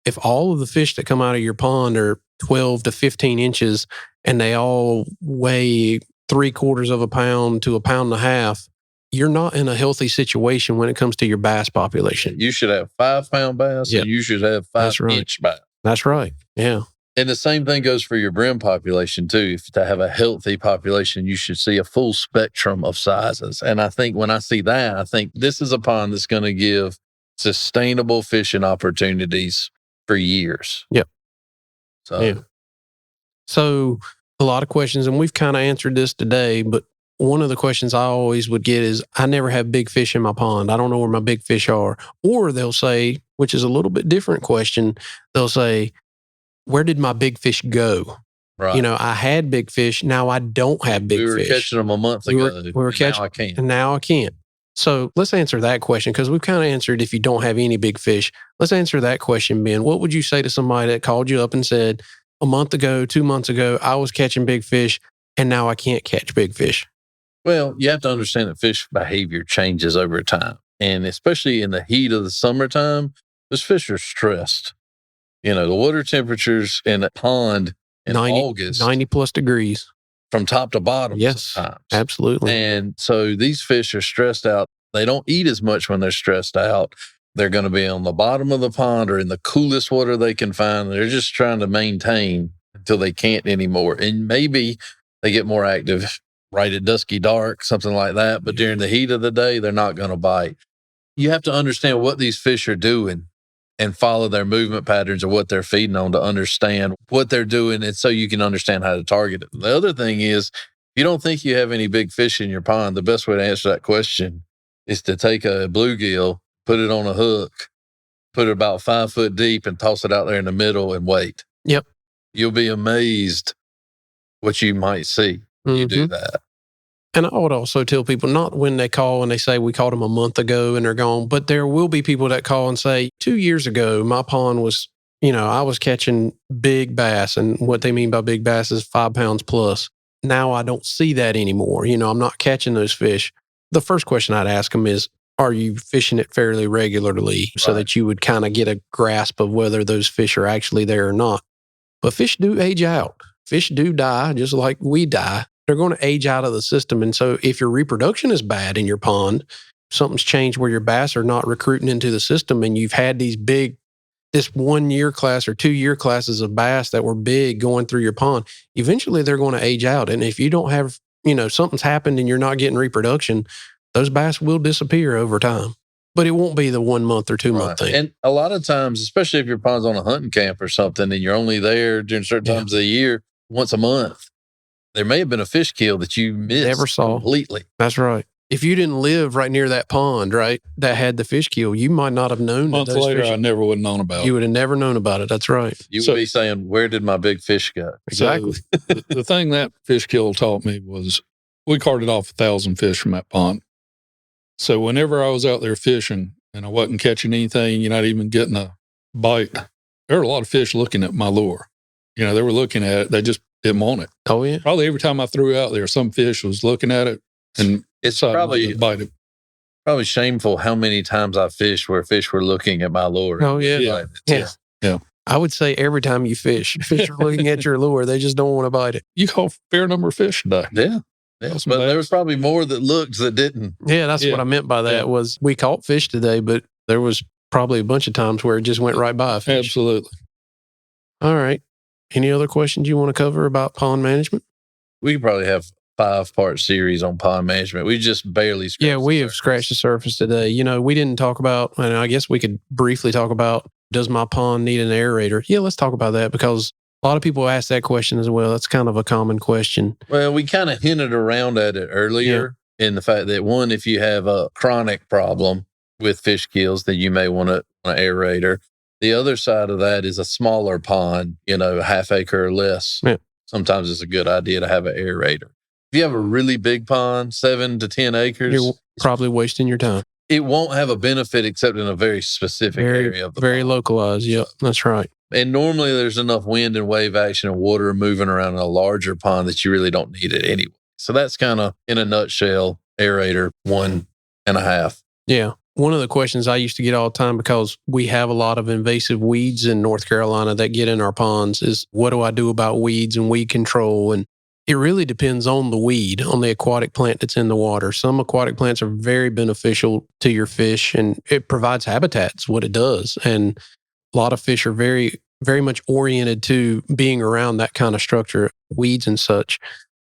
If all of the fish that come out of your pond are 12 to 15 inches and they all weigh 3/4 of a pound to 1.5 pounds, you're not in a healthy situation when it comes to your bass population. You should have 5-pound bass and you should have 5-inch bass. That's right. Yeah. And the same thing goes for your brim population too. If to have a healthy population, you should see a full spectrum of sizes. And I think when I see that, I think this is a pond that's going to give sustainable fishing opportunities for years. Yep. So, So a lot of questions, and we've kind of answered this today, but one of the questions I always would get is, I never have big fish in my pond. I don't know where my big fish are. Or they'll say, which is a little bit different question, they'll say, where did my big fish go? right. You know, I had big fish. Now I don't have big we were fish. catching them a month ago. We were catching, now I can't. and now I can't. So let's answer that question, because we've kind of answered if you don't have any big fish. Let's answer that question, Ben. What would you say to somebody that called you up and said, a month ago, 2 months ago, I was catching big fish and now I can't catch big fish? Well, you have to understand that fish behavior changes over time. And especially in the heat of the summertime, those fish are stressed. You know, the water temperatures in a pond in August, 90 plus degrees. From top to bottom. Yes, sometimes. absolutely. And so these fish are stressed out. They don't eat as much when they're stressed out. They're going to be on the bottom of the pond or in the coolest water they can find. They're just trying to maintain until they can't anymore. And maybe they get more active right at dusky dark, something like that. But during the heat of the day, they're not going to bite. You have to understand what these fish are doing and follow their movement patterns or what they're feeding on to understand what they're doing. And so you can understand how to target them. The other thing is, if you don't think you have any big fish in your pond, the best way to answer that question is to take a bluegill, put it on a hook, put it about 5 foot deep and toss it out there in the middle and wait. Yep. You'll be amazed what you might see when you do that. And I would also tell people, not when they call and they say, we caught them a month ago and they're gone, but there will be people that call and say, 2 years ago, my pond was, I was catching big bass. And what they mean by big bass is 5 pounds plus. Now I don't see that anymore. I'm not catching those fish. The first question I'd ask them is, are you fishing it fairly regularly so that you would kind of get a grasp of whether those fish are actually there or not? But fish do age out. Fish do die just like we die. They're going to age out of the system. And so if your reproduction is bad in your pond, something's changed where your bass are not recruiting into the system and you've had this 1 year class or 2 year classes of bass that were big going through your pond, eventually they're going to age out. And if you don't have, something's happened and you're not getting reproduction, those bass will disappear over time. But it won't be the 1 month or 2 month thing. And a lot of times, especially if your pond's on a hunting camp or something and you're only there during certain times of the year, once a month, there may have been a fish kill that you missed Never saw. Completely. That's right. If you didn't live right near that pond, right, that had the fish kill, you might not have known. Months later, I never would have known about it. You would have never known about it. That's right. You would be saying, where did my big fish go? Exactly. So the thing that fish kill taught me was we carted off 1,000 fish from that pond. So whenever I was out there fishing and I wasn't catching anything, you're not even getting a bite, there were a lot of fish looking at my lure. They were looking at it. They just didn't want it. Oh, yeah. Probably every time I threw out there, some fish was looking at it and it's probably bite it. Probably shameful how many times I fished where fish were looking at my lure. Oh, yeah. Yeah. I would say every time you fish are looking at your lure. They just don't want to bite it. You caught a fair number of fish today. Yeah. But there was probably more that looked that didn't. Yeah, that's what I meant by that was we caught fish today, but there was probably a bunch of times where it just went right by a fish. Absolutely. All right. Any other questions you want to cover about pond management? We could probably have 5-part series on pond management. We just barely scratched Yeah, we have scratched the surface today. We didn't talk about, and I guess we could briefly talk about, does my pond need an aerator? Yeah, let's talk about that because a lot of people ask that question as well. That's kind of a common question. Well, we kind of hinted around at it earlier in the fact that, one, if you have a chronic problem with fish kills, then you may want an aerator. The other side of that is a smaller pond, a half acre or less. Yeah. Sometimes it's a good idea to have an aerator. If you have a really big pond, 7 to 10 acres, you're probably wasting your time. It won't have a benefit except in a very specific area of the very pond. Localized. Yep, that's right. And normally there's enough wind and wave action and water moving around in a larger pond that you really don't need it anyway. So that's kind of, in a nutshell, aerator 1.5. Yeah. One of the questions I used to get all the time, because we have a lot of invasive weeds in North Carolina that get in our ponds, is what do I do about weeds and weed control? And it really depends on the weed, on the aquatic plant that's in the water. Some aquatic plants are very beneficial to your fish and it provides habitats, what it does. And a lot of fish are very, very much oriented to being around that kind of structure, weeds and such.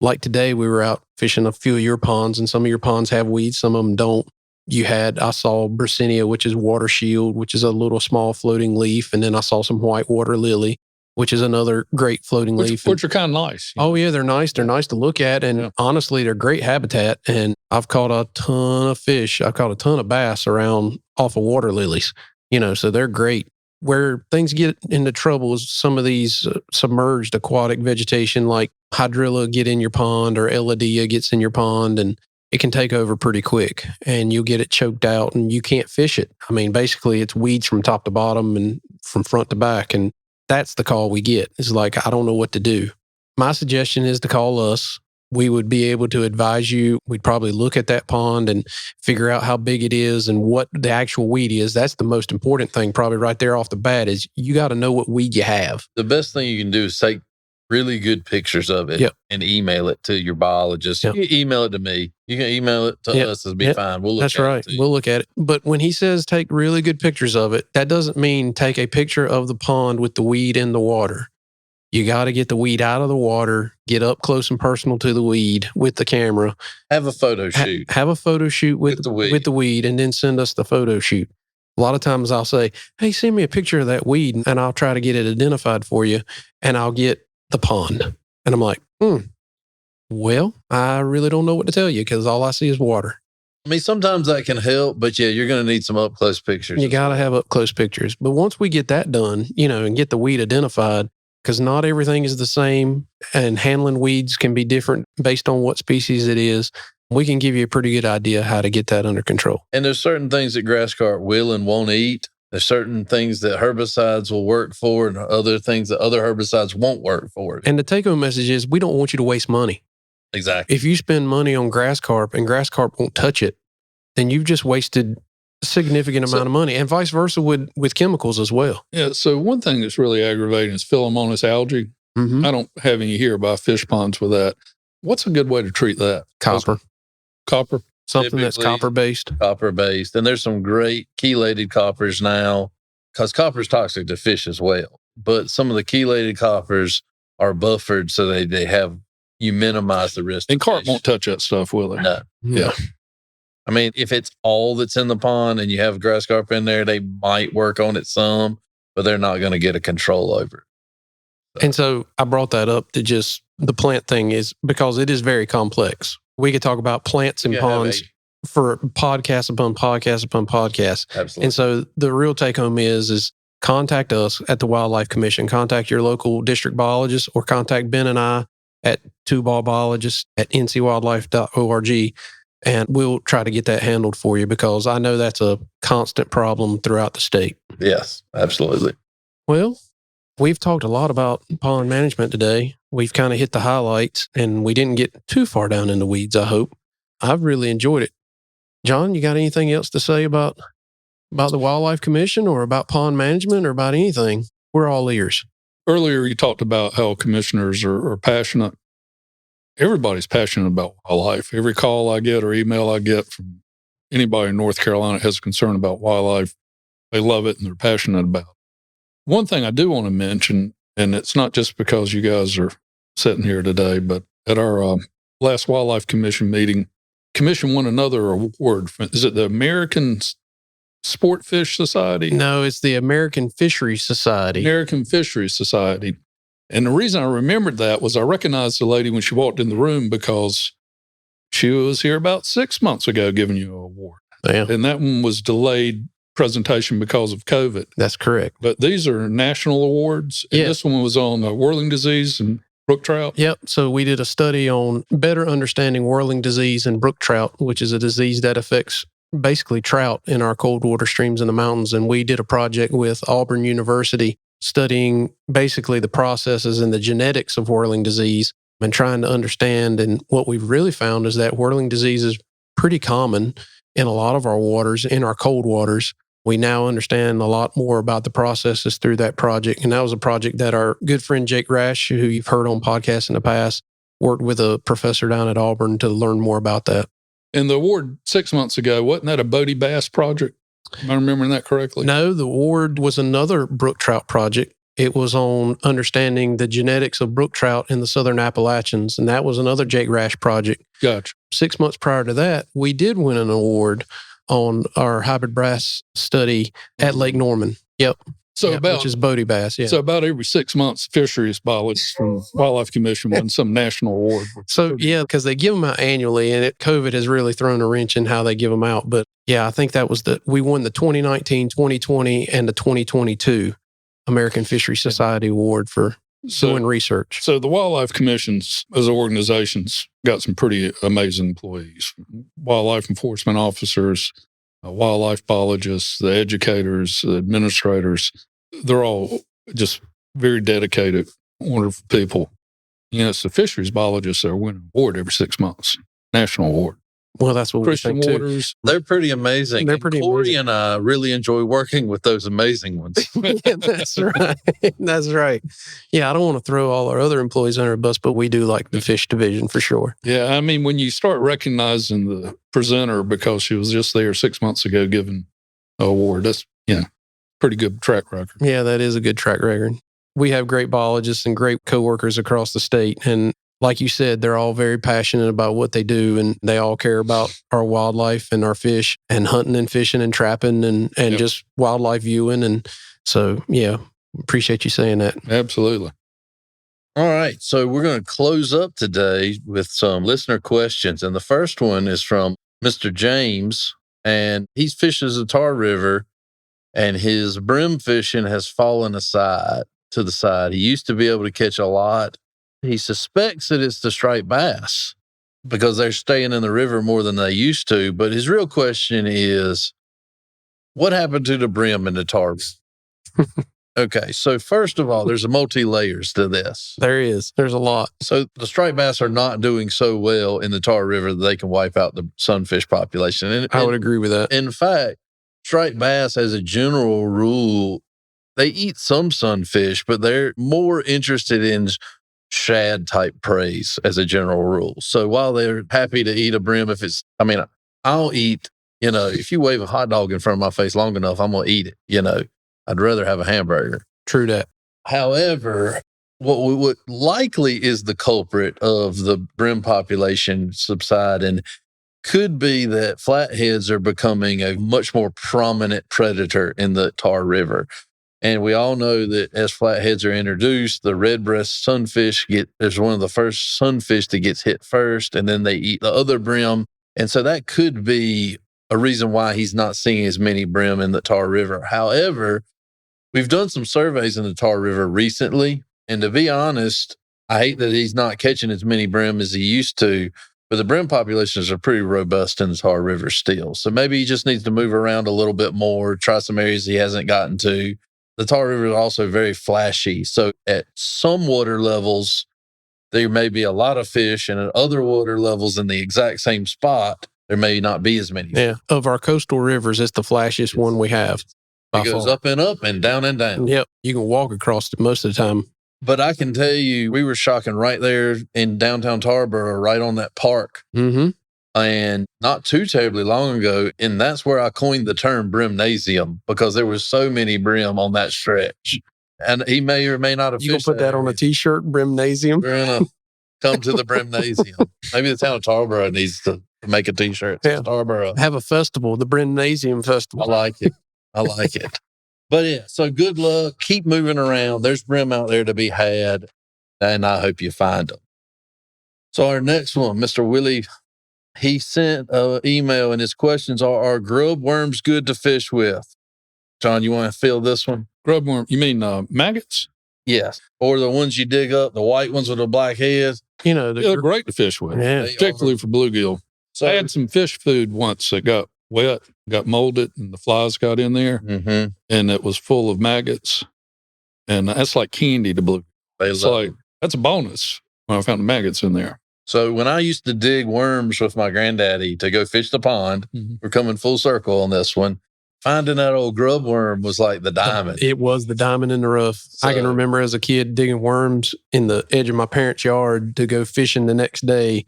Like today, we were out fishing a few of your ponds, and some of your ponds have weeds, some of them don't. I saw Brasinia, which is water shield, which is a little small floating leaf. And then I saw some white water lily, which is another great floating leaf. Which are kind of nice. Oh, yeah, they're nice. They're nice to look at. And honestly, they're great habitat. And I've caught a ton of fish. I've caught a ton of bass off of water lilies, so they're great. Where things get into trouble is some of these submerged aquatic vegetation like hydrilla get in your pond or elodea gets in your pond, and it can take over pretty quick and you'll get it choked out and you can't fish it. I mean, basically it's weeds from top to bottom and from front to back. And that's the call we get. It's like, I don't know what to do. My suggestion is to call us. We would be able to advise you. We'd probably look at that pond and figure out how big it is and what the actual weed is. That's the most important thing, probably right there off the bat, is you got to know what weed you have. The best thing you can do is take really good pictures of it Yep. and email it to your biologist. Yep. You can email it to me. You can email it to Yep. us. It'll be Yep. fine. We'll look That's at right. it. Too. We'll look at it. But when he says take really good pictures of it, that doesn't mean take a picture of the pond with the weed in the water. You got to get the weed out of the water, get up close and personal to the weed with the camera. Have a photo shoot. Have a photo shoot with With the weed. and then send us the photo shoot. A lot of times I'll say, hey, send me a picture of that weed and I'll try to get it identified for you and I'll get the pond. And I'm like, well, I really don't know what to tell you because all I see is water. I mean, sometimes that can help, but yeah, you're going to need some up close pictures. You got to have up close pictures. But once we get that done, and get the weed identified, because not everything is the same and handling weeds can be different based on what species it is, we can give you a pretty good idea how to get that under control. And there's certain things that grass carp will and won't eat. There's certain things that herbicides will work for and other things that other herbicides won't work for. And the take-home message is we don't want you to waste money. Exactly. If you spend money on grass carp and grass carp won't touch it, then you've just wasted a significant amount of money, and vice versa with chemicals as well. Yeah. So one thing that's really aggravating is Philomonas algae. Mm-hmm. I don't have any here by fish ponds with that. What's a good way to treat that? Copper. Copper? Something that's Typically, copper-based. Copper-based. And there's some great chelated coppers now because copper is toxic to fish as well. But some of the chelated coppers are buffered so they have, you minimize the risk. And carp fish. won't touch that stuff, will they? No. Yeah. I mean, if it's all that's in the pond and you have grass carp in there, they might work on it some, but they're not going to get a control over it. And so I brought that up to just the plant thing is because it is very complex. We could talk about plants and You have ponds for podcast upon podcast upon podcast. Absolutely. And so the real take home is contact us at the Wildlife Commission, contact your local district biologist, or contact Ben and I at Two Ball Biologists at ncwildlife.org. And we'll try to get that handled for you because I know that's a constant problem throughout the state. Yes, absolutely. Well, we've talked a lot about pond management today. We've kind of hit the highlights and we didn't get too far down in the weeds, I hope. I've really enjoyed it. John, you got anything else to say about the Wildlife Commission or about pond management or about anything? We're all ears. Earlier, you talked about how commissioners are passionate. Everybody's passionate about wildlife. Every call I get or email I get from anybody in North Carolina that has a concern about wildlife, they love it and they're passionate about it. One thing I do want to mention, and it's not just because you guys are sitting here today, but at our last Wildlife Commission meeting, Commission won another award. Is it the American Sportfish Society? No, it's the American Fisheries Society. American Fisheries Society. And the reason I remembered that was I recognized the lady when she walked in the room because she was here about 6 months ago giving you an award. Yeah, And that one was delayed presentation because of COVID. that's correct. But these are national awards. And Yeah. this one was on whirling disease and brook trout. Yep. So we did a study on better understanding whirling disease and brook trout, which is a disease that affects basically trout in our cold water streams in the mountains. And we did a project with Auburn University studying basically the processes and the genetics of whirling disease and trying to understand. And what we've really found is that whirling disease is pretty common in a lot of our waters, in our cold waters. We now understand a lot more about the processes through that project. And that was a project that our good friend Jake Rash, who you've heard on podcasts in the past, worked with a professor down at Auburn to learn more about that. And the award 6 months ago, wasn't that a Bodie Bass project? Am I remembering that correctly? No, the award was another brook trout project. It was on understanding the genetics of brook trout in the Southern Appalachians. And that was another Jake Rash project. Gotcha. 6 months prior to that, we did win an award on our hybrid bass study at Lake Norman. Yep. So Yep, which is Bodie bass. Yeah. So about every 6 months, fisheries biologists from Wildlife Commission win some national award. So yeah, because they give them out annually, and COVID has really thrown a wrench in how they give them out. But yeah, I think that was we won the 2019, 2020, and the 2022 American Fisheries Society Award for doing research. So the Wildlife Commissions as organizations got some pretty amazing employees, wildlife enforcement officers, wildlife biologists, the educators, the administrators. They're all just very dedicated, wonderful people. You know, it's the fisheries biologists that are winning an award every 6 months, national award. Well, that's what Christian we think too. Waters. They're pretty amazing. They're And pretty Corey amazing. and I really enjoy working with those amazing ones. Yeah, that's right. That's right. Yeah, I don't want to throw all our other employees under a bus, but we do like the fish division for sure. Yeah, I mean, when you start recognizing the presenter because she was just there 6 months ago giving an award, that's pretty good track record. Yeah, that is a good track record. We have great biologists and great coworkers across the state. And like you said, they're all very passionate about what they do, and they all care about our wildlife and our fish and hunting and fishing and trapping and Yep. just wildlife viewing. And so, yeah, appreciate you saying that. Absolutely. All right. So we're going to close up today with some listener questions. And the first one is from Mr. James, and he fishes the Tar River, and his brim fishing has fallen to the side. He used to be able to catch a lot. He suspects that it's the striped bass because they're staying in the river more than they used to. But his real question is, what happened to the brim in the Tar River? Okay, so first of all, there's a multi-layers to this. There is. There's a lot. So the striped bass are not doing so well in the Tar River that they can wipe out the sunfish population. And, I would agree with that. in fact, striped bass, as a general rule, they eat some sunfish, but they're more interested in shad type preys as a general rule. So while they're happy to eat a brim, I'll eat, if you wave a hot dog in front of my face long enough, I'm going to eat it. I'd rather have a hamburger. True that. However, what likely is the culprit of the brim population subsiding could be that flatheads are becoming a much more prominent predator in the Tar River. And we all know that as flatheads are introduced, the redbreast sunfish there's one of the first sunfish that gets hit first, and then they eat the other brim. And so that could be a reason why he's not seeing as many brim in the Tar River. However, we've done some surveys in the Tar River recently, and to be honest, I hate that he's not catching as many brim as he used to, but the brim populations are pretty robust in the Tar River still. So maybe he just needs to move around a little bit more, try some areas he hasn't gotten to. The Tar River is also very flashy. So at some water levels, there may be a lot of fish, and at other water levels in the exact same spot, there may not be as many. Yeah. Of our coastal rivers, it's the flashiest one we have. It goes up and up and down and down. Yep. You can walk across it most of the time. But I can tell you, we were shocking right there in downtown Tarboro, right on that park. Mm-hmm. And not too terribly long ago, and that's where I coined the term brimnasium, because there was so many brim on that stretch. And he may or may not have You can fished put that on a area. T-shirt, Brimnasium. We're going to come to the Brimnasium. Maybe the town of Tarboro needs to make a T-shirt. Yeah. Tarboro. Have a festival, the Brimnasium I Festival. like it. I like it. But yeah, so good luck. Keep moving around. There's brim out there to be had, and I hope you find them. So our next one, Mr. Willie, he sent an email, and his questions are grub worms good to fish with? John, you want to fill this one? Grubworm, you mean maggots? Yes. Or the ones you dig up, the white ones with the black heads. You know, Yeah, they're great to fish with, yeah. They particularly for bluegill. So, I had some fish food once that got wet, got molded, and the flies got in there, Mhm. and it was full of maggots. And that's like candy to bluegill. They It's love like, it. that's a bonus when I found the maggots in there. So when I used to dig worms with my granddaddy to go fish the pond, Mhm. we're coming full circle on this one. Finding that old grub worm was like the diamond. It was the diamond in the rough. I can So- remember as a kid digging worms in the edge of my parents' yard to go fishing the next day,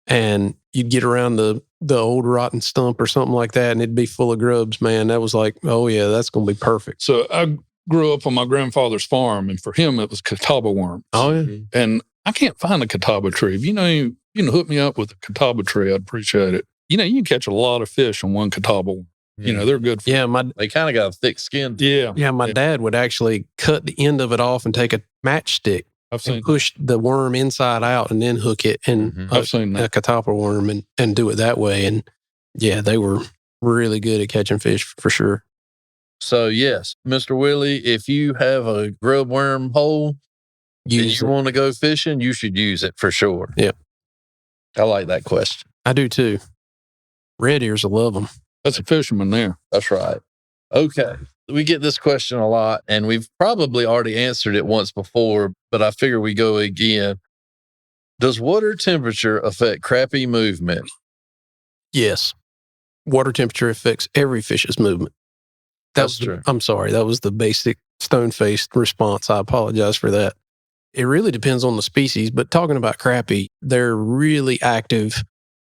and you'd get around the old rotten stump or something like that, and it'd be full of grubs. Man, that was like, oh yeah, that's gonna be perfect. So I grew up on my grandfather's farm, and for him, it was catawba worm. Oh yeah, And I can't find a catawba tree. If you can hook me up with a catawba tree, I'd appreciate it. You can catch a lot of fish on one catawba worm. They're good for yeah. They kind of got a thick skin. Yeah, My dad would actually cut the end of it off and take a matchstick I've seen and push the worm inside out and then hook it in Mhm. I've seen a that. catawba worm and do it that way. And yeah, they were really good at catching fish for sure. So yes, Mr. Willie, if you have a grub worm hole and Use you it. want to go fishing, you should use it for sure. Yeah. I like that question. I do too. Red ears will love them. That's a fisherman there. That's right. Okay. We get this question a lot, and we've probably already answered it once before, but I figure we go again. Does water temperature affect crappie movement? Yes. Water temperature affects every fish's movement. That's true. I'm sorry. That was the basic stone-faced response. I apologize for that. It really depends on the species, but talking about crappie, they're really active.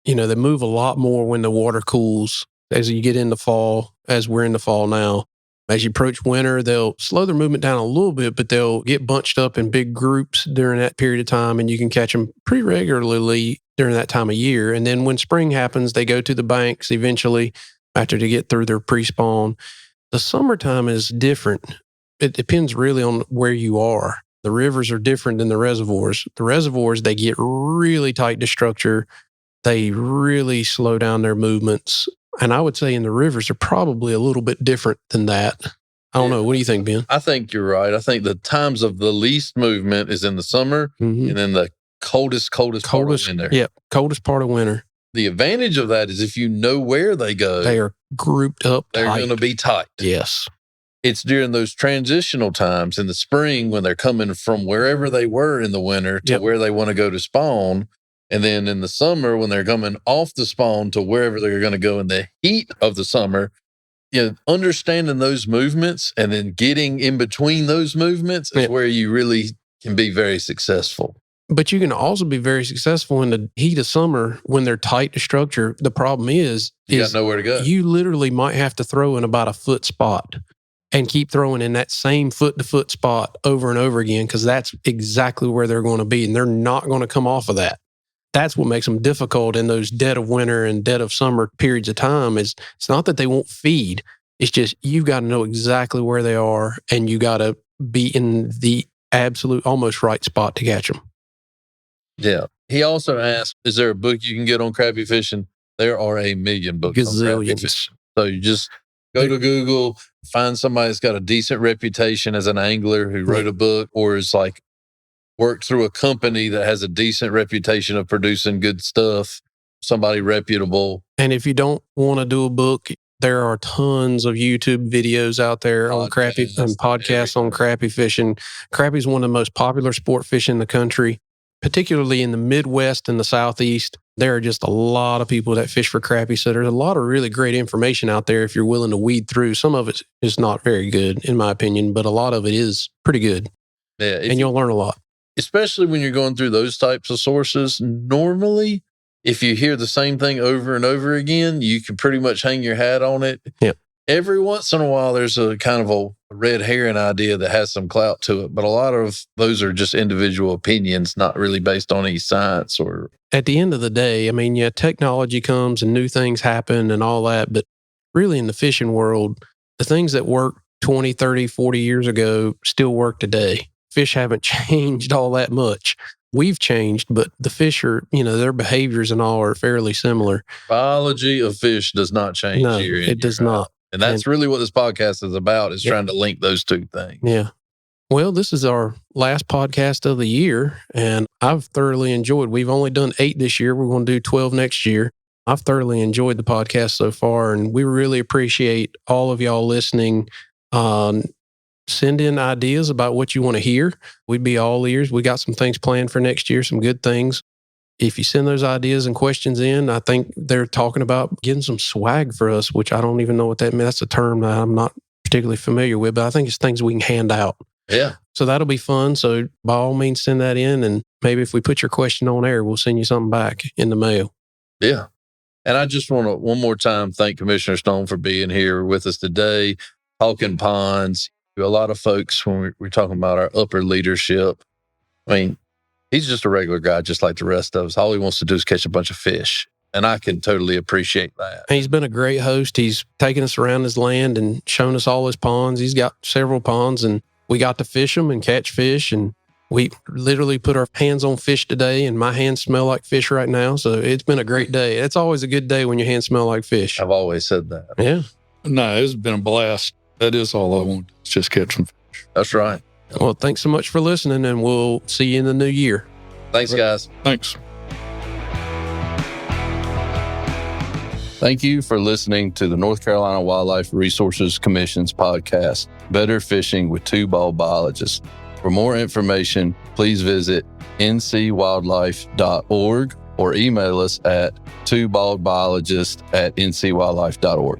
They move a lot more when the water cools as you get into fall, as we're in the fall now. As you approach winter, they'll slow their movement down a little bit, but they'll get bunched up in big groups during that period of time, and you can catch them pretty regularly during that time of year. And then when spring happens, they go to the banks eventually after they get through their pre-spawn. The summertime is different. It depends really on where you are. The rivers are different than the reservoirs. The reservoirs, they get really tight to structure. They really slow down their movements. And I would say in the rivers are probably a little bit different than that. I don't know. What do you think, Ben? I think you're right. I think the times of the least movement is in the summer and then the coldest part of winter. Yeah, coldest part of winter. The advantage of that is if you know where they go, They are grouped up they're tight. going to be tight. Yes. It's during those transitional times in the spring when they're coming from wherever they were in the winter to where they want to go to spawn. And then in the summer, when they're coming off the spawn to wherever they're going to go in the heat of the summer, understanding those movements and then getting in between those movements is where you really can be very successful. But you can also be very successful in the heat of summer when they're tight to structure. The problem is You got nowhere to go. you literally might have to throw in about a foot spot and keep throwing in that same foot-to-foot spot over and over again because that's exactly where they're going to be, and they're not going to come off of that. That's what makes them difficult in those dead of winter and dead of summer periods of time. Is it's not that they won't feed. It's just you've got to know exactly where they are, and you got to be in the absolute almost right spot to catch them. Yeah. He also asked, is there a book you can get on crappie fishing? There are a million books on crappie Gazillions. fishing. So you just go to Google, find somebody that's got a decent reputation as an angler who wrote a book or is like worked through a company that has a decent reputation of producing good stuff, somebody reputable. And if you don't want to do a book, there are tons of YouTube videos out there on crappie and podcasts on crappie fishing. Crappie is one of the most popular sport fish in the country, particularly in the Midwest and the Southeast. There are just a lot of people that fish for crappie. So there's a lot of really great information out there if you're willing to weed through. Some of it is not very good, in my opinion, but a lot of it is pretty good. Yeah, and you'll learn a lot. Especially when you're going through those types of sources. Normally, if you hear the same thing over and over again, you can pretty much hang your hat on it. Yep. Every once in a while, there's a kind of a red herring idea that has some clout to it. But a lot of those are just individual opinions, not really based on any science or... At the end of the day, I mean, technology comes and new things happen and all that. But really in the fishing world, the things that worked 20, 30, 40 years ago still work today. Fish haven't changed all that much. We've changed, but the fish are, their behaviors and all are fairly similar. Biology of fish does not change. No, year in, it does year out. not. And that's really what this podcast is about, is trying to link those two things. Yeah. Well, this is our last podcast of the year, and I've thoroughly enjoyed. We've only done 8 this year. We're going to do 12 next year. I've thoroughly enjoyed the podcast so far, and we really appreciate all of y'all listening. Send in ideas about what you want to hear. We'd be all ears. We got some things planned for next year, some good things. If you send those ideas and questions in, I think they're talking about getting some swag for us, which I don't even know what that means. That's a term that I'm not particularly familiar with, but I think it's things we can hand out. Yeah. So that'll be fun. So by all means, send that in. And maybe if we put your question on air, we'll send you something back in the mail. Yeah. And I just want to one more time thank Commissioner Stone for being here with us today, talking ponds. A lot of folks, when we're talking about our upper leadership, I mean, he's just a regular guy, just like the rest of us. All he wants to do is catch a bunch of fish. And I can totally appreciate that. He's been a great host. He's taken us around his land and shown us all his ponds. He's got several ponds, and we got to fish them and catch fish. And we literally put our hands on fish today, and my hands smell like fish right now. So it's been a great day. It's always a good day when your hands smell like fish. I've always said that. Yeah. No, it's been a blast. That is all I want. It's just catch some fish. That's right. Well, thanks so much for listening, and we'll see you in the new year. Thanks, guys. Thanks. Thank you for listening to the North Carolina Wildlife Resources Commission's podcast, Better Fishing with Two Ball Biologists. For more information, please visit ncwildlife.org or email us at twobaldbiologists@ncwildlife.org.